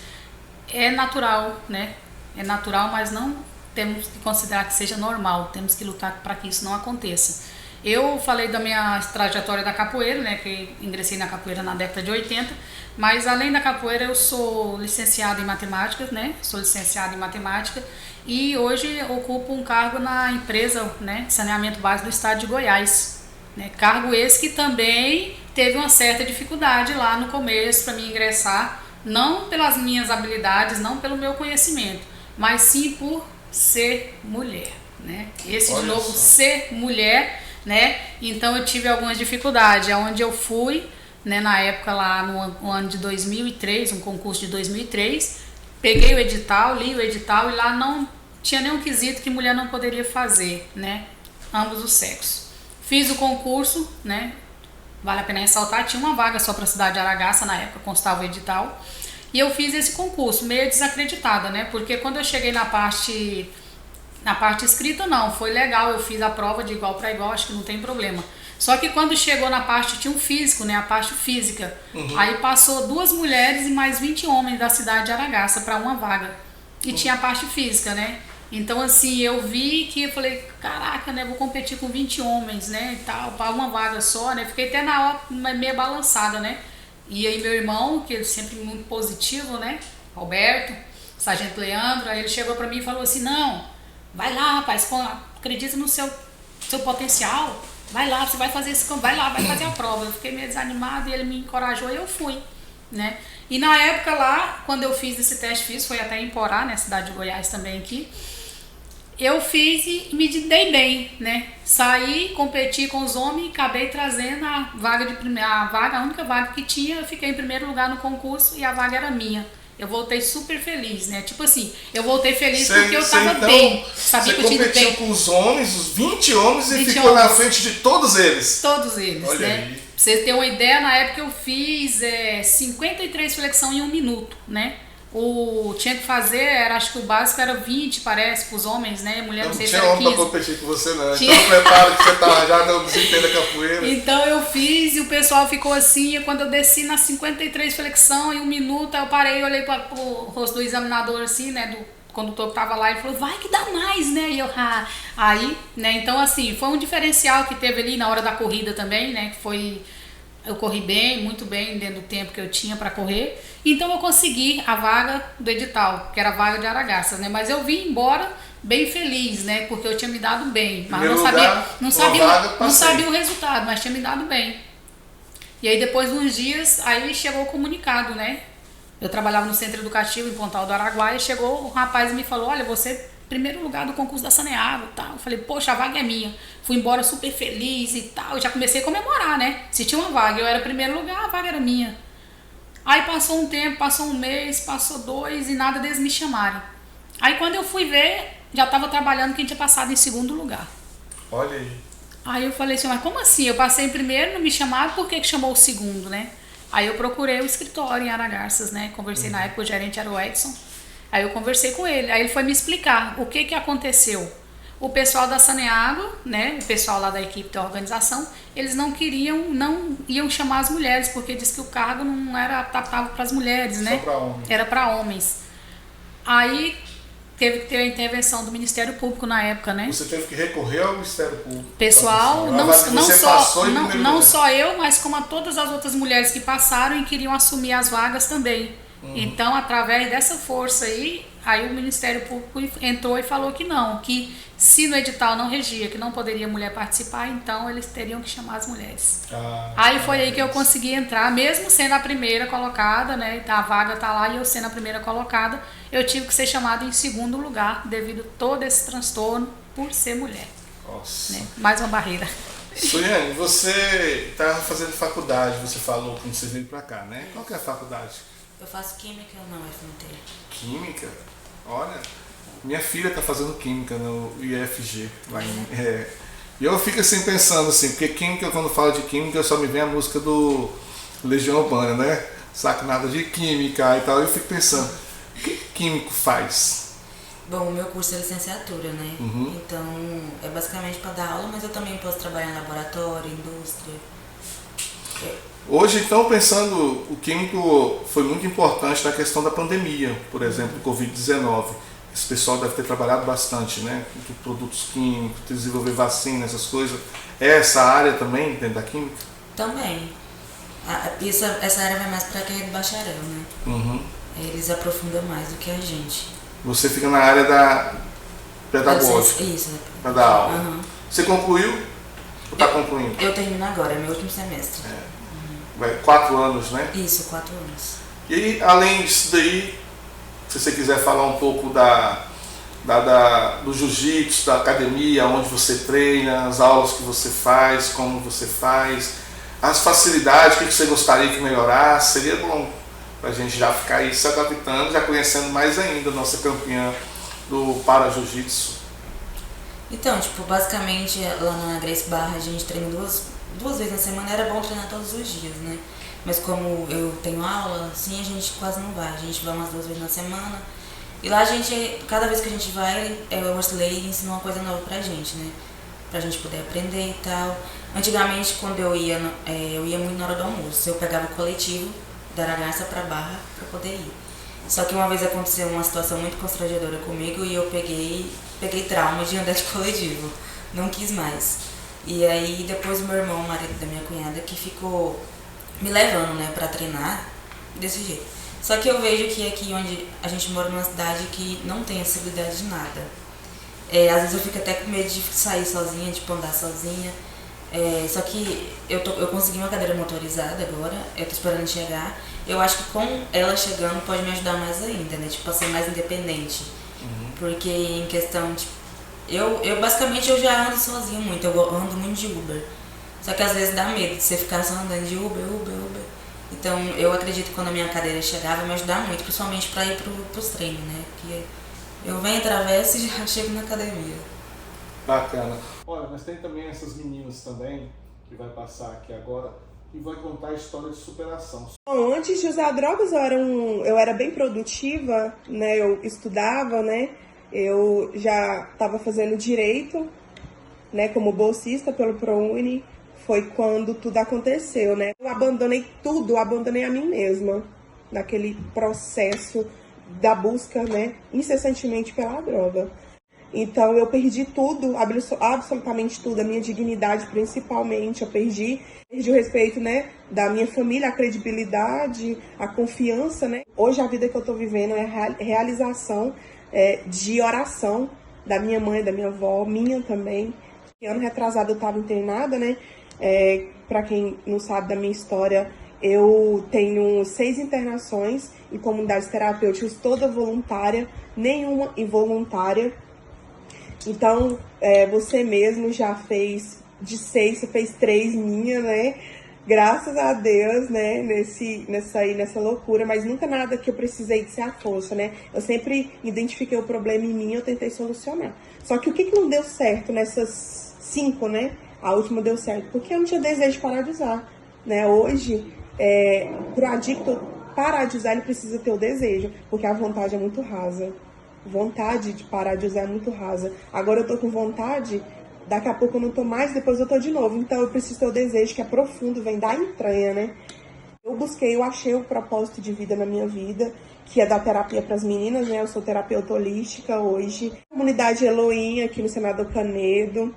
é natural, né? É natural, mas não temos que considerar que seja normal, temos que lutar para que isso não aconteça. Eu falei da minha trajetória da capoeira, né, que ingressei na capoeira na década de 80, mas além da capoeira eu sou licenciada em matemática, né, e hoje ocupo um cargo na empresa, né, de saneamento básico do estado de Goiás. Né, cargo esse que também teve uma certa dificuldade lá no começo para mim ingressar, não pelas minhas habilidades, não pelo meu conhecimento, mas sim por ser mulher, né? Olha de novo, só. Ser mulher, né? Então eu tive algumas dificuldades, aonde eu fui, né, na época lá no ano de 2003, um concurso de 2003, peguei o edital, li o edital e lá não tinha nenhum quesito que mulher não poderia fazer, né? Ambos os sexos. Fiz o concurso, né? Vale a pena ressaltar, tinha uma vaga só para a cidade de Aragaça, na época constava o edital. E eu fiz esse concurso, meio desacreditada, né? Porque quando eu cheguei na parte escrita, não, foi legal, eu fiz a prova de igual para igual, acho que não tem problema. Só que quando chegou na parte, tinha um físico, né? A parte física. Aí passou 2 mulheres e mais 20 homens da cidade de Aragaça para uma vaga. E tinha a parte física, né? Então, assim, eu vi que eu falei, caraca, né? Vou competir com 20 homens, né? E tal, para uma vaga só, né? Fiquei até na hora meio balançada, né? E aí meu irmão, que ele sempre muito positivo, né? Roberto, Sargento Leandro, aí ele chegou para mim e falou assim, não, vai lá, rapaz, acredita no seu potencial. Vai lá, você vai fazer esse campo, vai lá, vai fazer a prova. Eu fiquei meio desanimada e ele me encorajou e eu fui, né? E na época lá, quando eu fiz esse teste físico, foi até em Porá, né, cidade de Goiás também aqui, eu fiz e me dei bem, né? Saí, competi com os homens e acabei trazendo a vaga a única vaga que tinha, eu fiquei em primeiro lugar no concurso e a vaga era minha. Eu voltei super feliz, né? Tipo assim, eu voltei feliz porque eu tava então, bem. Sabia que eu tinha bem. Você competiu com os homens, os 20 homens, e ficou na frente de todos eles. Todos eles, olha né? Aí. Pra você ter uma ideia, na época eu fiz 53 flexão em 1 minuto, né? Tinha que fazer, acho que o básico era 20, parece, pros homens, né? Mulher não sei se era 15. Não tinha homem pra competir com você, não. Então prepara que você tá já no desempenho da capoeira. Então eu fiz e o pessoal ficou assim, e quando eu desci nas 53 flexão em 1 minuto, eu parei e olhei pro rosto do examinador assim, né? Do condutor que tava lá, e falou, vai que dá mais, né? E eu, aí, né? Então assim, foi um diferencial que teve ali na hora da corrida também, né? Que foi... Eu corri bem, muito bem, dentro do tempo que eu tinha para correr. Então eu consegui a vaga do edital, que era a vaga de Aragaças, né? Mas eu vim embora bem feliz, né? Porque eu tinha me dado bem. Mas não sabia o resultado, mas tinha me dado bem. E aí depois de uns dias, aí chegou o comunicado, né? Eu trabalhava no centro educativo em Pontal do Araguaia, chegou um rapaz e me falou, olha, você... primeiro lugar do concurso da Saneago e tal. Eu falei, poxa, a vaga é minha. Fui embora super feliz e tal. Eu já comecei a comemorar, né? Se tinha uma vaga, eu era primeiro lugar, a vaga era minha. Aí passou um tempo, passou um mês, passou 2 e nada deles me chamarem. Aí quando eu fui ver, já estava trabalhando quem tinha passado em segundo lugar. Olha aí. Aí eu falei assim, mas como assim? Eu passei em primeiro, não me chamaram, por que chamou o segundo, né? Aí eu procurei o escritório em Aragarças, né? Conversei na época, o gerente era o Edson. Aí eu conversei com ele, aí ele foi me explicar o que aconteceu. O pessoal da Saneago, né, o pessoal lá da equipe da organização, eles não iam chamar as mulheres, porque diz que o cargo não era adaptável para as mulheres, né? Só para homens. Era para homens. Aí teve que ter a intervenção do Ministério Público na época, né? Você teve que recorrer ao Ministério Público. Pessoal, não só eu, mas como a todas as outras mulheres que passaram e queriam assumir as vagas também. Então, através dessa força aí o Ministério Público entrou e falou que não, que se no edital não regia, que não poderia mulher participar, então eles teriam que chamar as mulheres. Aí foi aí que eu consegui entrar, mesmo sendo a primeira colocada, né? A vaga tá lá e eu sendo a primeira colocada, eu tive que ser chamada em segundo lugar, devido a todo esse transtorno por ser mulher. Nossa. Né? Mais uma barreira. Suiane, você estava fazendo faculdade, você falou quando você veio para cá, né? Qual que é a faculdade? Eu faço química na UFMT. Química? Olha, minha filha está fazendo química no IFG. E eu fico assim pensando assim, porque química, quando falo de química, só me vem a música do Legião Urbana, né? Saco nada de química e tal. Eu fico pensando, o que químico faz? Bom, o meu curso é licenciatura, né? Então é basicamente para dar aula, mas eu também posso trabalhar em laboratório, indústria. Hoje, então, pensando, o químico foi muito importante na questão da pandemia, por exemplo, do Covid-19. Esse pessoal deve ter trabalhado bastante, né? Com produtos químicos, desenvolver vacina, essas coisas. É essa área também, dentro da química? Também. Essa área vai mais para a carreira de bacharel, né? Eles aprofundam mais do que a gente. Você fica na área da pedagógica? Isso. Para dar aula. Você concluiu ou está concluindo? Eu termino agora, é meu último semestre. 4 anos, né? Isso, 4 anos. E aí, além disso daí, se você quiser falar um pouco do jiu-jitsu, da academia, onde você treina, as aulas que você faz, como você faz, as facilidades, o que você gostaria que melhorasse, seria bom para a gente já ficar aí se adaptando, já conhecendo mais ainda a nossa campeã do para-jiu-jitsu. Então, basicamente lá na Grace Barra a gente treina duas vezes na semana, era bom treinar todos os dias, né? Mas como eu tenho aula, assim, a gente quase não vai. A gente vai umas 2 vezes na semana. E lá cada vez que a gente vai, o Wesley ensina uma coisa nova pra gente, né? Pra gente poder aprender e tal. Antigamente, quando eu ia muito na hora do almoço. Eu pegava o coletivo da Aragaça pra Barra pra poder ir. Só que uma vez aconteceu uma situação muito constrangedora comigo e eu peguei trauma de andar de coletivo. Não quis mais. E aí depois o meu irmão, o marido da minha cunhada, que ficou me levando, né, pra treinar desse jeito. Só que eu vejo que aqui onde a gente mora numa cidade que não tem acessibilidade de nada. Às vezes eu fico até com medo de sair sozinha, de andar sozinha. Só que eu consegui uma cadeira motorizada agora, eu tô esperando chegar. Eu acho que com ela chegando pode me ajudar mais ainda, né? Tipo, a ser mais independente. Porque em questão de... Eu basicamente eu já ando sozinho muito, eu ando muito de Uber. Só que às vezes dá medo de você ficar só andando de Uber. Então eu acredito que quando a minha cadeira chegar vai me ajudar muito, principalmente pra ir pros treinos, né? Porque eu venho, atravesso e já chego na academia. Bacana. Olha, mas tem também essas meninas também, que vai passar aqui agora, e vai contar a história de superação. Bom, antes de usar drogas eu era bem produtiva, né? Eu estudava, né? Eu já estava fazendo direito, né? Como bolsista pelo ProUni. Foi quando tudo aconteceu, né? Eu abandonei tudo, abandonei a mim mesma naquele processo da busca, né? Incessantemente pela droga. Então eu perdi tudo, absolutamente tudo, a minha dignidade principalmente, eu perdi o respeito, né, da minha família, a credibilidade, a confiança, né. Hoje a vida que eu tô vivendo é a realização de oração da minha mãe, da minha avó, minha também. Ano retrasado eu tava internada, né, pra quem não sabe da minha história, eu tenho 6 internações em comunidades terapêuticas, toda voluntária, nenhuma involuntária. Então, você mesmo já fez de 6, você fez 3 minha, né? Graças a Deus, né? Nessa loucura, mas nunca nada que eu precisei de ser a força, né? Eu sempre identifiquei o problema em mim e eu tentei solucionar. Só que o que não deu certo nessas 5, né? A última deu certo, porque eu não tinha desejo de parar de usar, né? Hoje, pro adicto parar de usar, ele precisa ter o desejo, porque a vontade é muito rasa. Vontade de parar de usar é muito rasa. Agora eu tô com vontade, daqui a pouco eu não tô mais, depois eu tô de novo. Então eu preciso ter o desejo que é profundo, vem da entranha, né? Eu achei o propósito de vida na minha vida, que é dar terapia para as meninas, né? Eu sou terapeuta holística hoje. Comunidade Elohim aqui no Senador Canedo.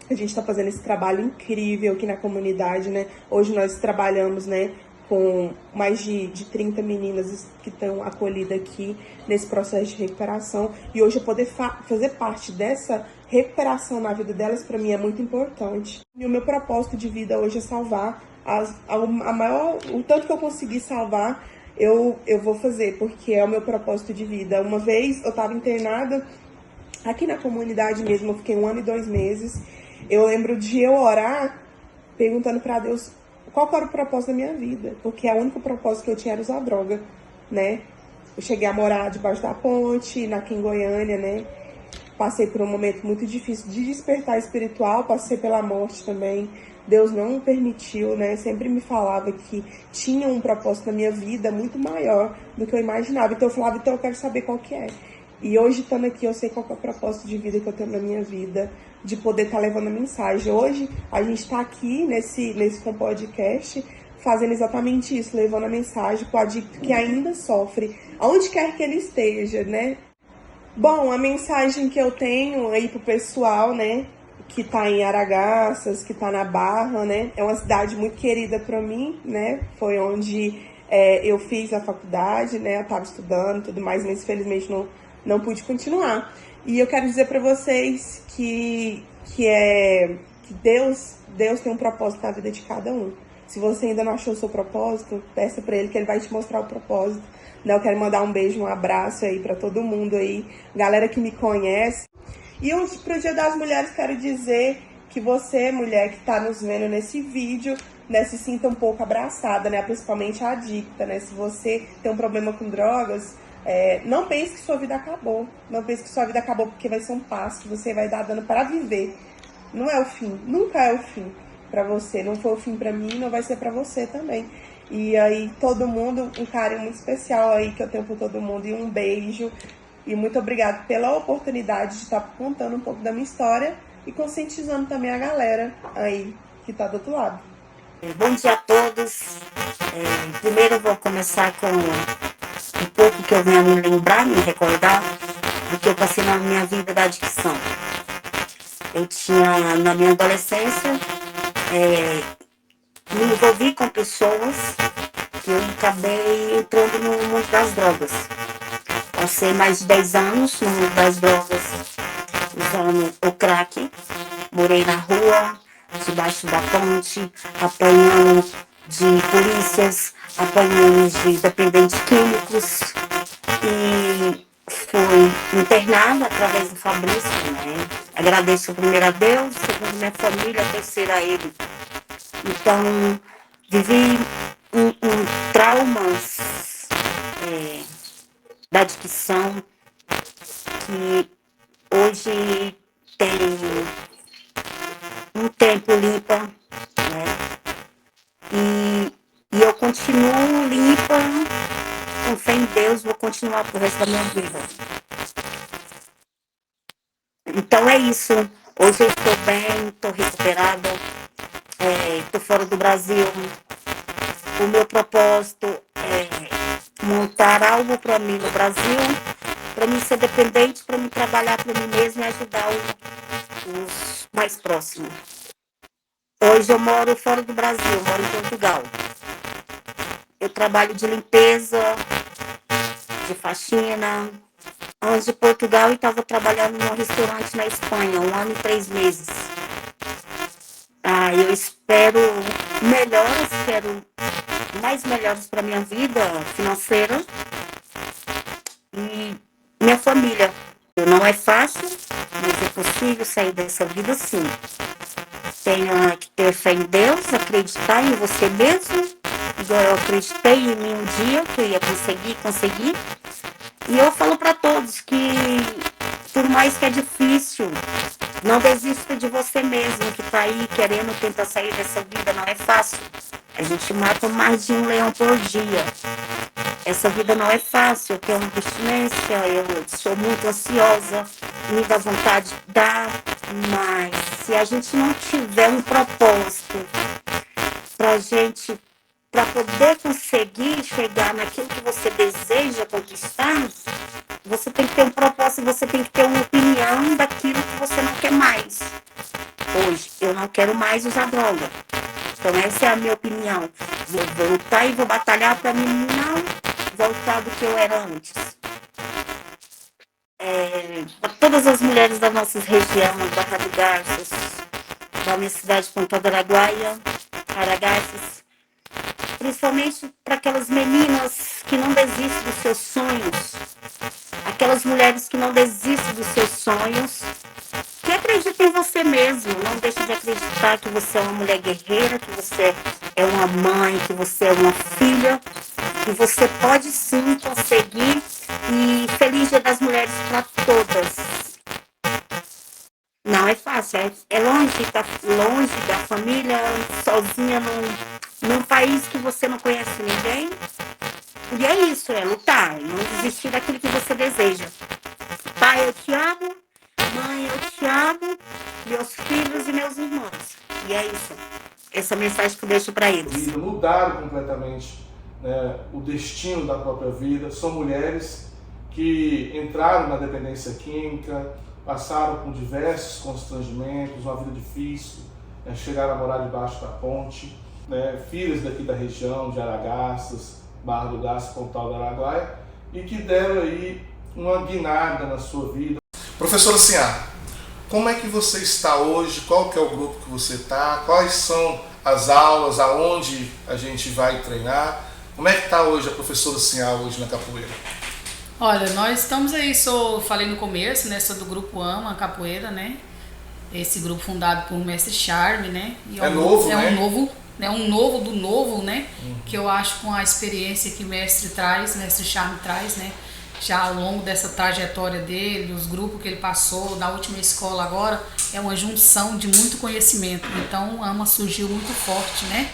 A gente tá fazendo esse trabalho incrível aqui na comunidade, né? Hoje nós trabalhamos, né, com mais de 30 meninas que estão acolhidas aqui nesse processo de recuperação. E hoje eu poder fazer parte dessa recuperação na vida delas, para mim, é muito importante. E o meu propósito de vida hoje é salvar o tanto que eu conseguir salvar, eu vou fazer, porque é o meu propósito de vida. Uma vez eu estava internada aqui na comunidade mesmo, eu fiquei 1 ano e 2 meses. Eu lembro de eu orar, perguntando para Deus qual era o propósito da minha vida, porque o único propósito que eu tinha era usar droga, né? Eu cheguei a morar debaixo da ponte, aqui em Goiânia, né? Passei por um momento muito difícil de despertar espiritual, passei pela morte também. Deus não permitiu, né? Sempre me falava que tinha um propósito na minha vida muito maior do que eu imaginava. Então eu falava, então eu quero saber qual que é. E hoje, estando aqui, eu sei qual que é o propósito de vida que eu tenho na minha vida, de poder estar levando a mensagem. Hoje, a gente está aqui nesse podcast, fazendo exatamente isso, levando a mensagem para o adicto que ainda sofre, aonde quer que ele esteja, né? Bom, a mensagem que eu tenho aí pro pessoal, né, que tá em Aragaças, que tá na Barra, né, é uma cidade muito querida para mim, né, foi onde eu fiz a faculdade, né, eu tava estudando e tudo mais, mas infelizmente não pude continuar. E eu quero dizer para vocês que Deus tem um propósito na vida de cada um. Se você ainda não achou o seu propósito, peça para Ele que Ele vai te mostrar o propósito. Eu quero mandar um beijo, um abraço aí para todo mundo aí, galera que me conhece. E pro Dia das Mulheres quero dizer que você, mulher que está nos vendo nesse vídeo, né, se sinta um pouco abraçada, né, principalmente a adicta, né? Se você tem um problema com drogas, não pense que sua vida acabou. Não pense que sua vida acabou porque vai ser um passo que você vai dar dando para viver. Não é o fim, nunca é o fim para você. Não foi o fim para mim, não vai ser para você também. E aí, todo mundo, um carinho muito especial aí que eu tenho por todo mundo e um beijo. E muito obrigada pela oportunidade de estar contando um pouco da minha história e conscientizando também a galera aí que está do outro lado. Bom dia a todos. Primeiro eu vou começar com um pouco que eu venho a me lembrar, me recordar do que eu passei na minha vida da adicção. Eu tinha, na minha adolescência, me envolvi com pessoas que eu acabei entrando no mundo das drogas. Passei mais de 10 anos no mundo das drogas, usando o crack. Morei na rua, debaixo da ponte, apanhando de polícias, apanhando de dependentes químicos. E fui internada através do Fabrício, né? Agradeço primeiro a Deus, segundo minha família, terceiro a ele. Então, vivi traumas da adicção que hoje tem um tempo limpa, né? E eu continuo limpa, com fé em Deus, vou continuar pro resto da minha vida. Então é isso. Hoje eu estou bem, estou recuperada, estou fora do Brasil. O meu propósito é montar algo para mim no Brasil, para mim ser dependente, para mim trabalhar para mim mesma e ajudar os mais próximos. Hoje eu moro fora do Brasil, eu moro em Portugal. Eu trabalho de limpeza, de faxina. Antes de Portugal, eu estava trabalhando num restaurante na Espanha, 1 ano e 3 meses. Eu espero melhoras, quero mais melhoras para minha vida financeira e minha família. Não é fácil, mas é possível sair dessa vida sim. Tenha que ter fé em Deus, acreditar em você mesmo, igual eu acreditei em mim um dia que eu ia conseguir. E eu falo para todos que, por mais que é difícil, não desista de você mesmo, que está aí querendo tentar sair dessa vida, não é fácil. A gente mata mais de um leão por dia. Essa vida não é fácil, eu tenho uma abstinência, eu sou muito ansiosa, me dá vontade de dar, mas se a gente não tiver um propósito para poder conseguir chegar naquilo que você deseja conquistar, você tem que ter um propósito, você tem que ter uma opinião daquilo que você não quer mais. Hoje, eu não quero mais usar droga. Então, essa é a minha opinião. Vou voltar e vou batalhar para mim não voltar do que eu era antes. Para todas as mulheres da nossa região, Barra do Garças, da minha cidade, Ponta do Araguaia, Aragarças, principalmente para aquelas meninas que não desistem dos seus sonhos, aquelas mulheres que não desistem dos seus sonhos, que acreditem em você mesmo, não deixe de acreditar que você é uma mulher guerreira, que você é uma mãe, que você é uma filha, que você pode sim conseguir. E feliz Dia das Mulheres para todas. Não é fácil, é longe da família, sozinha num país que você não conhece ninguém. E é isso, é lutar, não desistir daquilo que você deseja. Pai, eu te amo. Mãe, eu te amo. Meus filhos e meus irmãos. E é isso. Essa mensagem que eu deixo para eles. Mudaram completamente, né, o destino da própria vida. São mulheres que entraram na dependência química, passaram por diversos constrangimentos, uma vida difícil, chegaram a morar debaixo da ponte, né, filhas daqui da região, de Aragarças, Barra do Garças, Pontal do Araguaia, e que deram aí uma guinada na sua vida. Professora Sinhá, como é que você está hoje? Qual que é o grupo que você está? Quais são as aulas? Aonde a gente vai treinar? Como é que está hoje a professora Sinhá hoje na capoeira? Olha, nós estamos aí, falei no começo, né, sou do grupo AMA Capoeira, né? Esse grupo fundado por Mestre Charme, né? E novo, né? Um novo do novo, né? Que eu acho com a experiência que Mestre Charme traz, né? Já ao longo dessa trajetória dele, os grupos que ele passou, na última escola agora, é uma junção de muito conhecimento. Então, AMA surgiu muito forte, né?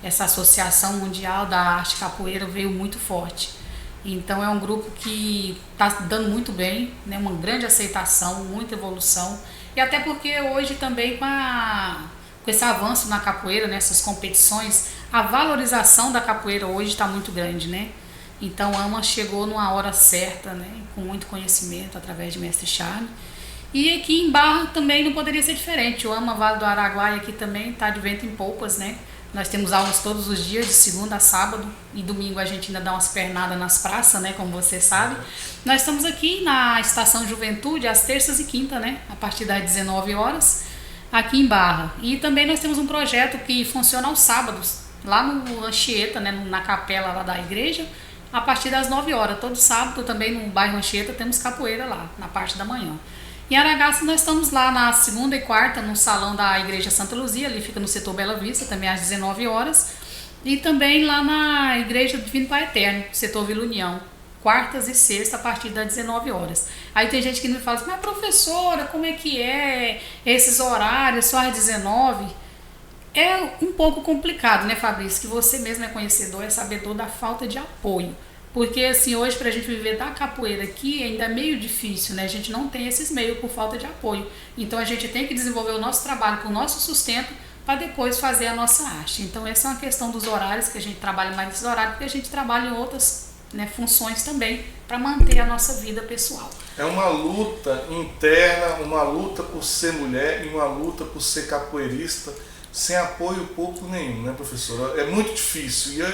Essa Associação Mundial da Arte Capoeira veio muito forte. Então é um grupo que está dando muito bem, né? Uma grande aceitação, muita evolução. E até porque hoje também com com esse avanço na capoeira, nessas competições, a valorização da capoeira hoje está muito grande, né? Então a AMA chegou numa hora certa, né? Com muito conhecimento através de Mestre Charme. E aqui em Barra também não poderia ser diferente. O AMA Vale do Araguaia aqui também está de vento em polpas, né? Nós temos aulas todos os dias, de segunda a sábado, e domingo a gente ainda dá umas pernadas nas praças, né? Como você sabe. Nós estamos aqui na Estação Juventude às terças e quintas, né? A partir das 19 horas, aqui em Barra. E também nós temos um projeto que funciona aos sábados, lá no Anchieta, né? Na capela lá da igreja, a partir das 9 horas. Todo sábado também no bairro Anchieta temos capoeira lá, na parte da manhã. Em Aragaça nós estamos lá na segunda e quarta no salão da Igreja Santa Luzia, ali fica no setor Bela Vista, também às 19 horas. E também lá na Igreja Divino Pai Eterno, setor Vila União, quartas e sexta a partir das 19 horas. Aí tem gente que me fala assim, mas professora, como é que é esses horários, só às 19? É um pouco complicado, né, Fabrício? Que você mesmo é conhecedor, é sabedor da falta de apoio. Porque assim, hoje pra gente viver da capoeira aqui ainda é meio difícil, né? A gente não tem esses meios por falta de apoio. Então a gente tem que desenvolver o nosso trabalho com o nosso sustento para depois fazer a nossa arte. Então essa é uma questão dos horários, que a gente trabalha mais nesses horários, porque a gente trabalha em outras, né, funções também para manter a nossa vida pessoal. É uma luta interna, uma luta por ser mulher e uma luta por ser capoeirista sem apoio público nenhum, né, professora? É muito difícil.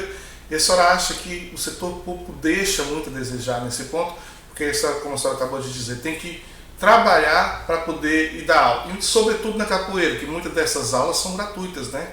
E a senhora acha que o setor público deixa muito a desejar nesse ponto? Porque, como a senhora acabou de dizer, tem que trabalhar para poder ir dar aula. E sobretudo na capoeira, que muitas dessas aulas são gratuitas, né?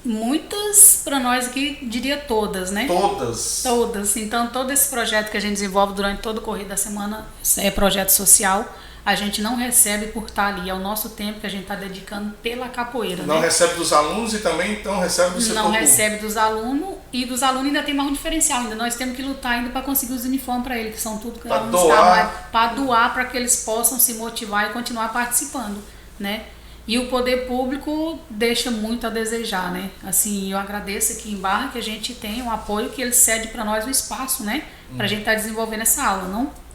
Muitas, para nós aqui, diria todas, né? Todas. Todas. Então, todo esse projeto que a gente desenvolve durante todo o corrido da semana é projeto social. A gente não recebe por estar ali, é o nosso tempo que a gente está dedicando pela capoeira. Não, né? Recebe dos alunos e também então recebe do setor Não público. Recebe dos alunos, e dos alunos ainda tem mais um diferencial, ainda nós temos que lutar ainda para conseguir os uniformes para eles, que são tudo que Pra alunos doar. para doar, para que eles possam se motivar e continuar participando, né? E o poder público deixa muito a desejar, né? Assim, eu agradeço aqui em Barra que a gente tem um apoio, que ele cede para nós o espaço, né? Para a gente estar desenvolvendo essa aula,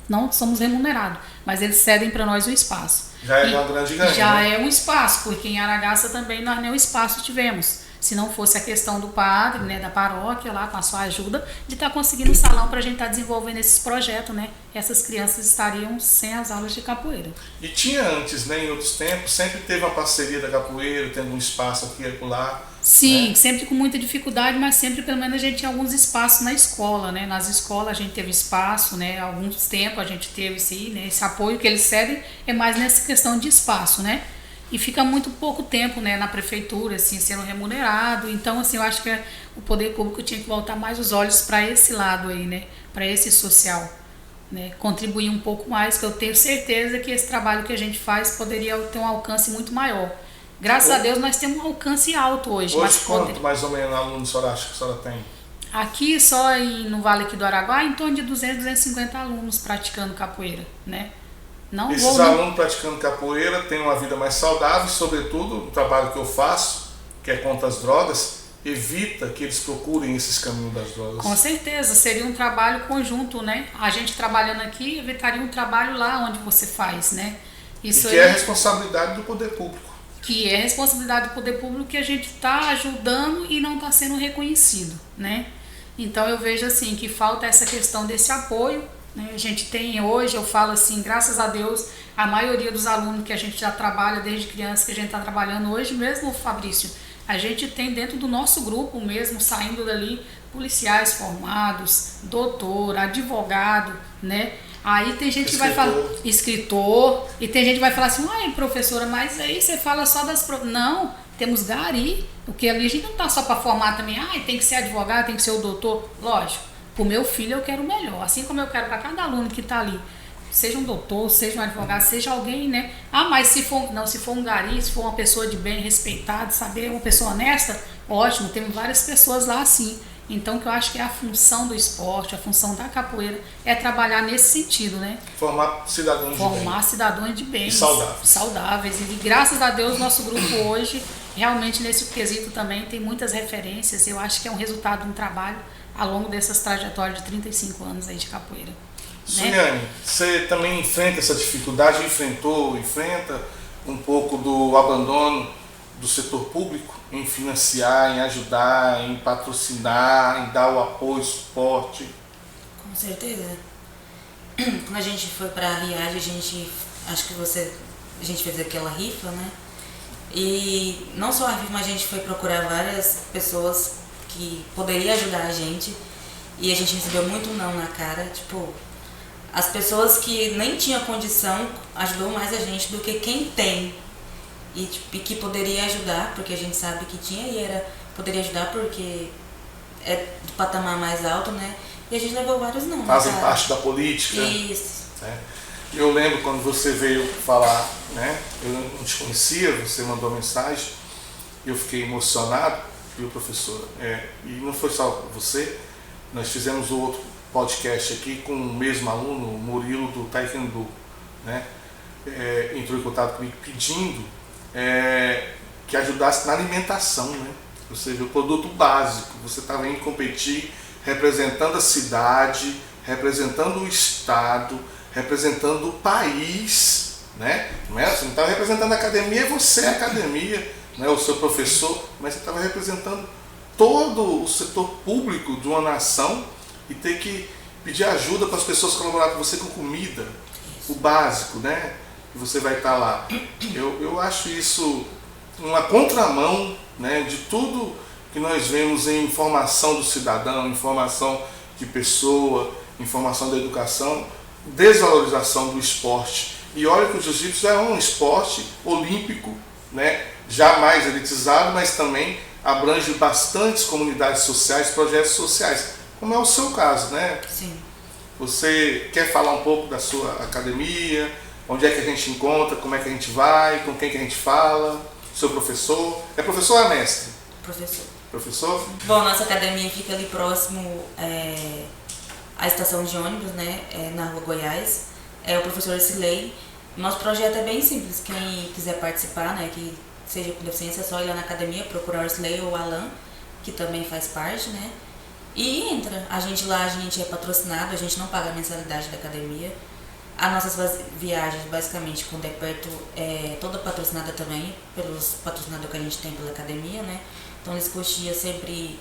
não somos remunerados, mas eles cedem para nós o espaço. Já é uma grande ganho. Já né? é um espaço, porque em Aragaça também nós nem o espaço tivemos. Se não fosse a questão do padre, né, da paróquia lá, com a sua ajuda, de estar conseguindo um salão para a gente estar desenvolvendo esses projetos, né? Essas crianças estariam sem as aulas de capoeira. E tinha antes, né, em outros tempos, sempre teve uma parceria da capoeira, tendo um espaço aqui e acolá. Sim, sempre com muita dificuldade, mas sempre pelo menos a gente tinha alguns espaços na escola, né? Nas escolas a gente teve espaço, né? Há alguns tempos a gente teve esse apoio que eles cedem, é mais nessa questão de espaço, né? E fica muito pouco tempo, né, na prefeitura, assim, sendo remunerado. Então, assim, eu acho que o poder público tinha que voltar mais os olhos para esse lado aí, né? Para esse social, né? Contribuir um pouco mais, que eu tenho certeza que esse trabalho que a gente faz poderia ter um alcance muito maior. Graças a Deus nós temos um alcance alto hoje. Hoje quanto mais ou menos alunos a senhora acha que a senhora tem? Aqui só no Vale aqui do Araguaia, em torno de 200, 250 alunos praticando capoeira, né? Esses alunos praticando capoeira têm uma vida mais saudável, e sobretudo o trabalho que eu faço, que é contra as drogas, evita que eles procurem esses caminhos das drogas. Com certeza, seria um trabalho conjunto, né? A gente trabalhando aqui evitaria um trabalho lá onde você faz, né? Isso é a responsabilidade do poder público. Que é responsabilidade do poder público, que a gente está ajudando e não está sendo reconhecido, né? Então eu vejo assim que falta essa questão desse apoio, né? A gente tem hoje, eu falo assim, graças a Deus, a maioria dos alunos que a gente já trabalha desde criança, que a gente está trabalhando hoje mesmo, Fabrício, a gente tem dentro do nosso grupo mesmo, saindo dali, policiais formados, doutor, advogado, né? Aí tem gente que vai falar, escritor, e tem gente que vai falar assim, ai professora, mas aí você fala só das... Não, temos gari, porque ali a gente não está só para formar também, ai tem que ser advogado, tem que ser o doutor. Lógico, para o meu filho eu quero o melhor, assim como eu quero para cada aluno que está ali, seja um doutor, seja um advogado, seja alguém, né? Ah, mas se for um gari, se for uma pessoa de bem, respeitada, saber, uma pessoa honesta, ótimo, temos várias pessoas lá assim. Então, o que eu acho que é a função do esporte, a função da capoeira, é trabalhar nesse sentido, né? Formar cidadãos de bem. Formar cidadãos de bem. E saudáveis. Saudáveis. E graças a Deus, nosso grupo hoje, realmente nesse quesito também, tem muitas referências. Eu acho que é um resultado de um trabalho ao longo dessas trajetórias de 35 anos aí de capoeira. Suliane, você também enfrenta essa dificuldade, enfrenta um pouco do abandono do setor público em financiar, em ajudar, em patrocinar, em dar o apoio, suporte? Com certeza. Quando a gente foi para a Riad, acho que a gente fez aquela rifa, né? E não só a rifa, mas a gente foi procurar várias pessoas que poderiam ajudar a gente. E a gente recebeu muito não na cara, tipo, as pessoas que nem tinham condição ajudou mais a gente do que quem tem. E que poderia ajudar, porque a gente sabe que tinha, e poderia ajudar porque é do patamar mais alto, né? E a gente levou vários não. Fazem parte da política. Isso. Né? Eu lembro quando você veio falar, né? Eu não te conhecia, você mandou mensagem, eu fiquei emocionado, viu, professora? E não foi só você, nós fizemos outro podcast aqui com o mesmo aluno, o Murilo do Taekwondo, né? Entrou em contato comigo pedindo que ajudasse na alimentação, né? Ou seja, o produto básico. Você estava indo competir representando a cidade, representando o estado, representando o país, né? Não é? Você não estava representando a academia, você é a academia, né? O seu professor, mas você estava representando todo o setor público de uma nação e ter que pedir ajuda para as pessoas colaborar com você com comida, o básico, né? E você vai estar lá. Eu acho isso uma contramão, né, de tudo que nós vemos em informação do cidadão, informação de pessoa, informação da educação, desvalorização do esporte. E olha que o jiu-jitsu é um esporte olímpico, né, já mais elitizado, mas também abrange bastantes comunidades sociais, projetos sociais, como é o seu caso, né? Sim. Você quer falar um pouco da sua academia, onde é que a gente encontra, como é que a gente vai, com quem que a gente fala, seu professor? É professor ou é mestre? Professor. Professor? Bom, nossa academia fica ali próximo à estação de ônibus, né? Na Rua Goiás. É o professor Silei. Nosso projeto é bem simples. Quem quiser participar, né, que seja com deficiência, é só ir lá na academia, procurar o Silei ou o Alan, que também faz parte, né? E entra. A gente é patrocinado, a gente não paga a mensalidade da academia. As nossas viagens, basicamente, quando é perto, é toda patrocinada também pelos patrocinadores que a gente tem pela academia, né? Então eles custiam sempre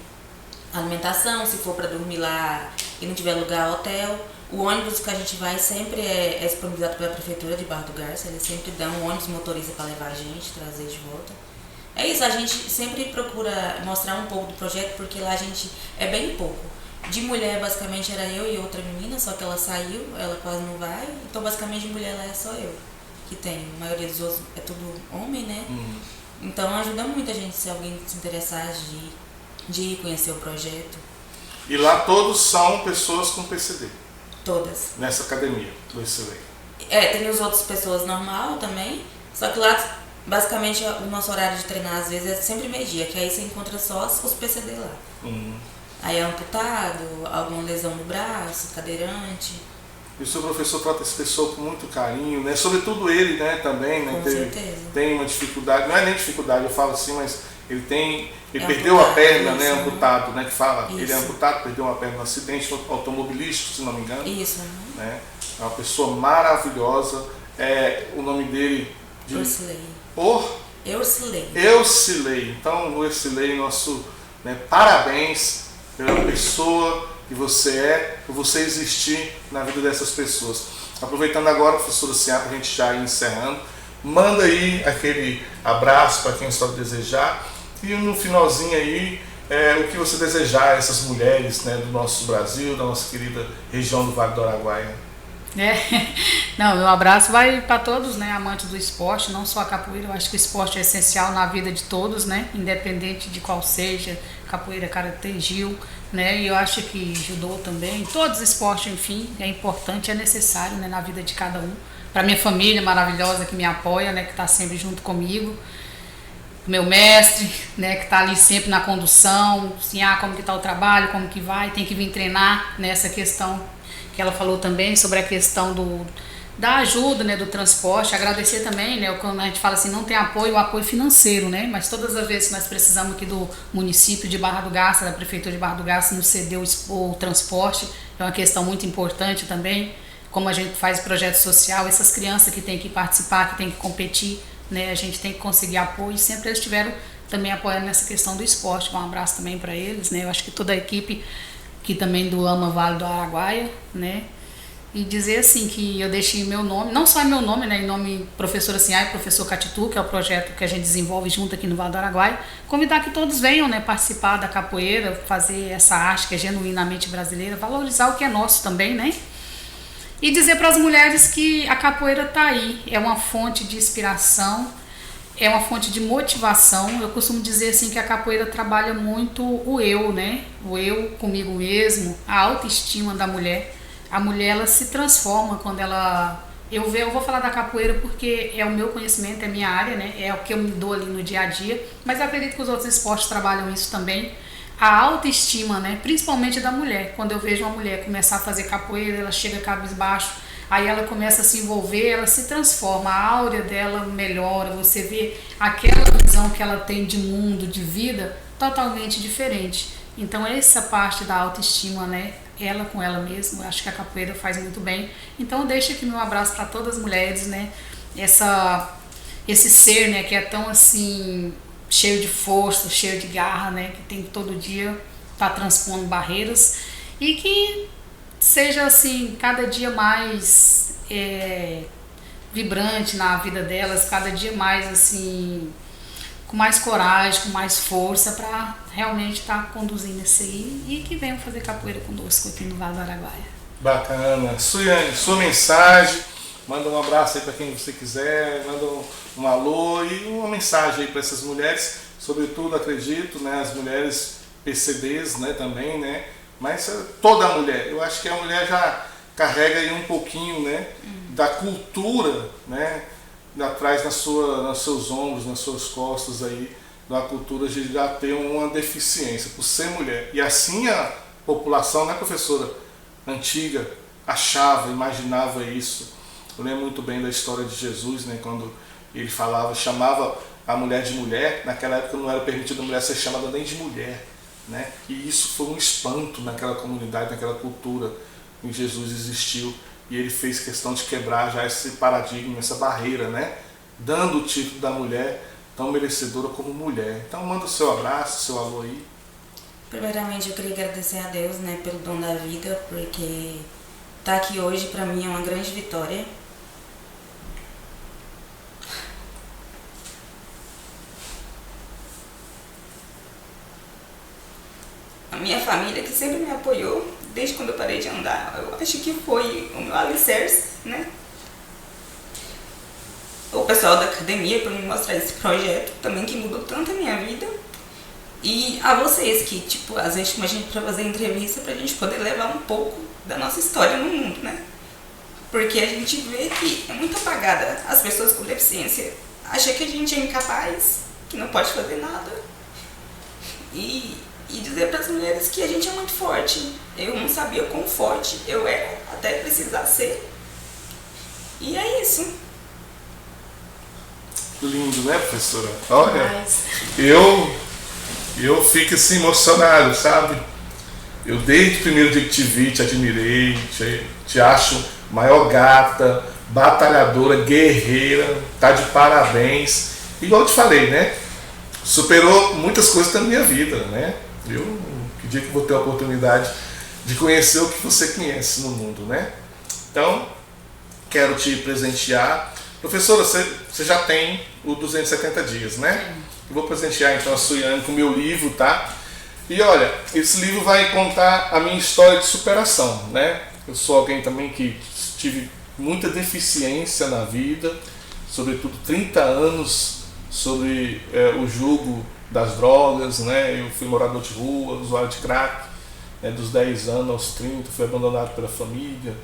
alimentação, se for para dormir lá e não tiver lugar, hotel. O ônibus que a gente vai sempre é disponibilizado pela prefeitura de Barra do Garça. Eles sempre dão um ônibus motorista para levar a gente, trazer de volta. É isso, a gente sempre procura mostrar um pouco do projeto, porque lá a gente é bem pouco. De mulher, basicamente, era eu e outra menina, só que ela saiu, ela quase não vai. Então, basicamente, de mulher lá é só eu que tem. A maioria dos outros é tudo homem, né? Uhum. Então, ajuda muito a gente, se alguém se interessar de ir conhecer o projeto. E lá todos são pessoas com PCD? Todas. Nessa academia do Silei? Tem as outras pessoas normal também, só que lá, basicamente, o nosso horário de treinar, às vezes, é sempre meio-dia, que aí você encontra só os PCD lá. Uhum. Aí é amputado, alguma lesão no braço, cadeirante. E o seu professor trata essa pessoa com muito carinho, né? Sobretudo ele, né, também, né? Com certeza. Tem uma dificuldade, não é nem dificuldade, eu falo assim, mas ele perdeu amputado, a perna, isso, né, amputado, né, que fala. Isso. Ele é amputado, perdeu uma perna no acidente automobilístico, se não me engano. Isso, Né? É uma pessoa maravilhosa. O nome dele de Eucilei. Eucilei. Eucilei. Então, o Eucilei, nosso, né, parabéns pela pessoa que você é, por você existir na vida dessas pessoas. Aproveitando agora, professora Ciá, para a gente já ir encerrando, manda aí aquele abraço para quem só desejar e no finalzinho aí o que você desejar a essas mulheres, né, do nosso Brasil, da nossa querida região do Vale do Araguaia. Não, meu abraço vai para todos, né, amantes do esporte, não só a capoeira. Eu acho que o esporte é essencial na vida de todos, né, independente de qual seja, capoeira, karatê, Gil, né, e eu acho que judô também, todos os esportes, enfim, é importante, é necessário, né, na vida de cada um. Para minha família maravilhosa que me apoia, né, que está sempre junto comigo, meu mestre, né, que está ali sempre na condução, assim, como que está o trabalho, como que vai, tem que vir treinar nessa questão que ela falou também sobre a questão da ajuda, né, do transporte. Agradecer também, né, quando a gente fala assim, não tem apoio, o apoio financeiro, né, mas todas as vezes que nós precisamos aqui do município de Barra do Garça, da prefeitura de Barra do Garça, nos cedeu o transporte, é uma questão muito importante também, como a gente faz projeto social, essas crianças que têm que participar, que têm que competir, né? A gente tem que conseguir apoio, sempre eles estiveram também apoiando nessa questão do esporte. Um abraço também para eles, né? Eu acho que toda a equipe que também do AMA Vale do Araguaia, né? E dizer assim que eu deixei meu nome, não só meu nome, né, em nome professora Sinhá e professor Catitu, que é o projeto que a gente desenvolve junto aqui no Vale do Araguaia, convidar que todos venham, né, participar da capoeira, fazer essa arte que é genuinamente brasileira, valorizar o que é nosso também, né? E dizer para as mulheres que a capoeira está aí, é uma fonte de inspiração, é uma fonte de motivação. Eu costumo dizer assim que a capoeira trabalha muito o eu, né? O eu comigo mesmo, a autoestima da mulher. A mulher, ela se transforma quando ela... Eu vou falar da capoeira porque é o meu conhecimento, é a minha área, né? É o que eu me dou ali no dia a dia, mas eu acredito que os outros esportes trabalham isso também. A autoestima, né? Principalmente da mulher. Quando eu vejo uma mulher começar a fazer capoeira, ela chega cabisbaixo, aí ela começa a se envolver, ela se transforma, a áurea dela melhora, você vê aquela visão que ela tem de mundo, de vida, totalmente diferente. Então essa parte da autoestima, né? Ela com ela mesma, eu acho que a capoeira faz muito bem. Então eu deixo aqui meu abraço para todas as mulheres, né? Esse ser, né, que é tão assim, cheio de força, cheio de garra, né? Que tem que todo dia estar transpondo barreiras e que seja assim, cada dia mais vibrante na vida delas, cada dia mais assim, com mais coragem, com mais força para realmente estar conduzindo isso aí e que venham fazer capoeira conosco aqui no Vale do Araguaia. Bacana. Suiane, sua mensagem, manda um abraço aí para quem você quiser, manda um alô e uma mensagem aí para essas mulheres, sobretudo acredito, né, as mulheres PCDs, né, também, né, mas toda a mulher, eu acho que a mulher já carrega aí um pouquinho, né, da cultura, né, atrás nos seus ombros, nas suas costas aí, da cultura de já ter uma deficiência por ser mulher. E assim a população, né, professora, antiga, achava, imaginava isso. Eu lembro muito bem da história de Jesus, né, quando ele chamava a mulher de mulher. Naquela época não era permitido a mulher ser chamada nem de mulher, né? E isso foi um espanto naquela comunidade, naquela cultura em que Jesus existiu. E ele fez questão de quebrar já esse paradigma, essa barreira, né? Dando o título da mulher tão merecedora como mulher. Então manda o seu abraço, o seu alô aí. Primeiramente eu queria agradecer a Deus, né, pelo dom da vida, porque estar aqui hoje para mim é uma grande vitória. A minha família, que sempre me apoiou, desde quando eu parei de andar, eu acho que foi o meu alicerce, né? O pessoal da academia, por me mostrar esse projeto também, que mudou tanto a minha vida. E a vocês, que, tipo, às vezes chamam a gente pra fazer entrevista pra gente poder levar um pouco da nossa história no mundo, né? Porque a gente vê que é muito apagada. As pessoas com deficiência acham que a gente é incapaz, que não pode fazer nada. E dizer para as mulheres que a gente é muito forte. Eu não sabia quão forte eu era até precisar ser. E é isso. Lindo, né, professora? Olha, eu fico assim emocionado, sabe? Eu desde o primeiro dia que te vi, te admirei, te acho maior gata, batalhadora, guerreira, tá de parabéns. Igual eu te falei, né? Superou muitas coisas da minha vida, né? Eu que dia que vou ter a oportunidade de conhecer o que você conhece no mundo, né? Então, quero te presentear. Professora, você já tem o 270 dias, né? Eu vou presentear então a Suiane com o meu livro, tá? E olha, esse livro vai contar a minha história de superação, né? Eu sou alguém também que tive muita deficiência na vida, sobretudo 30 anos sobre o jugo das drogas, né? Eu fui morador de rua, usuário de crack, né? Dos 10 anos aos 30, fui abandonado pela família,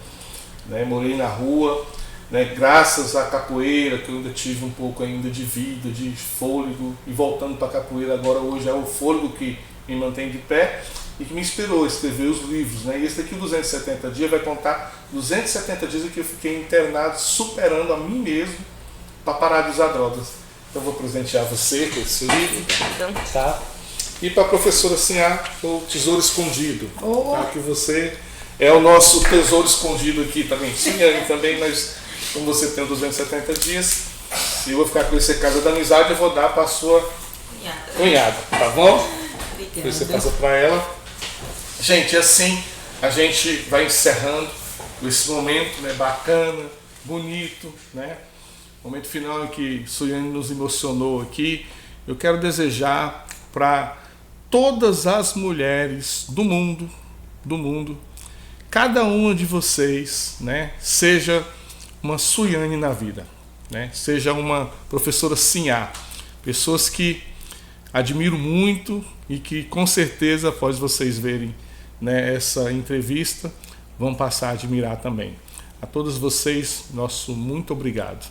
né? Morei na rua, né? Graças à capoeira, que eu ainda tive um pouco ainda de vida, de fôlego, e voltando para a capoeira agora, hoje é o fôlego que me mantém de pé e que me inspirou a escrever os livros, né? E esse daqui, o 270 dias, vai contar 270 dias em que eu fiquei internado, superando a mim mesmo para parar de usar drogas. Eu vou presentear você com esse livro, tá? E para a professora Sinhá, o Tesouro Escondido, tá? Que você é o nosso tesouro escondido aqui também. Sinhá também, mas como você tem 270 dias, E eu vou ficar com esse Casa da Amizade, eu vou dar para a sua cunhada, tá bom? Obrigada. Você passa para ela. Gente, assim a gente vai encerrando esse momento, né, bacana, bonito, né? Momento final em que Suiane nos emocionou aqui. Eu quero desejar para todas as mulheres do mundo, cada uma de vocês, né, seja uma Suiane na vida, né? Seja uma professora Sinhá, pessoas que admiro muito e que com certeza após vocês verem, né, essa entrevista vão passar a admirar também. A todos vocês, nosso muito obrigado.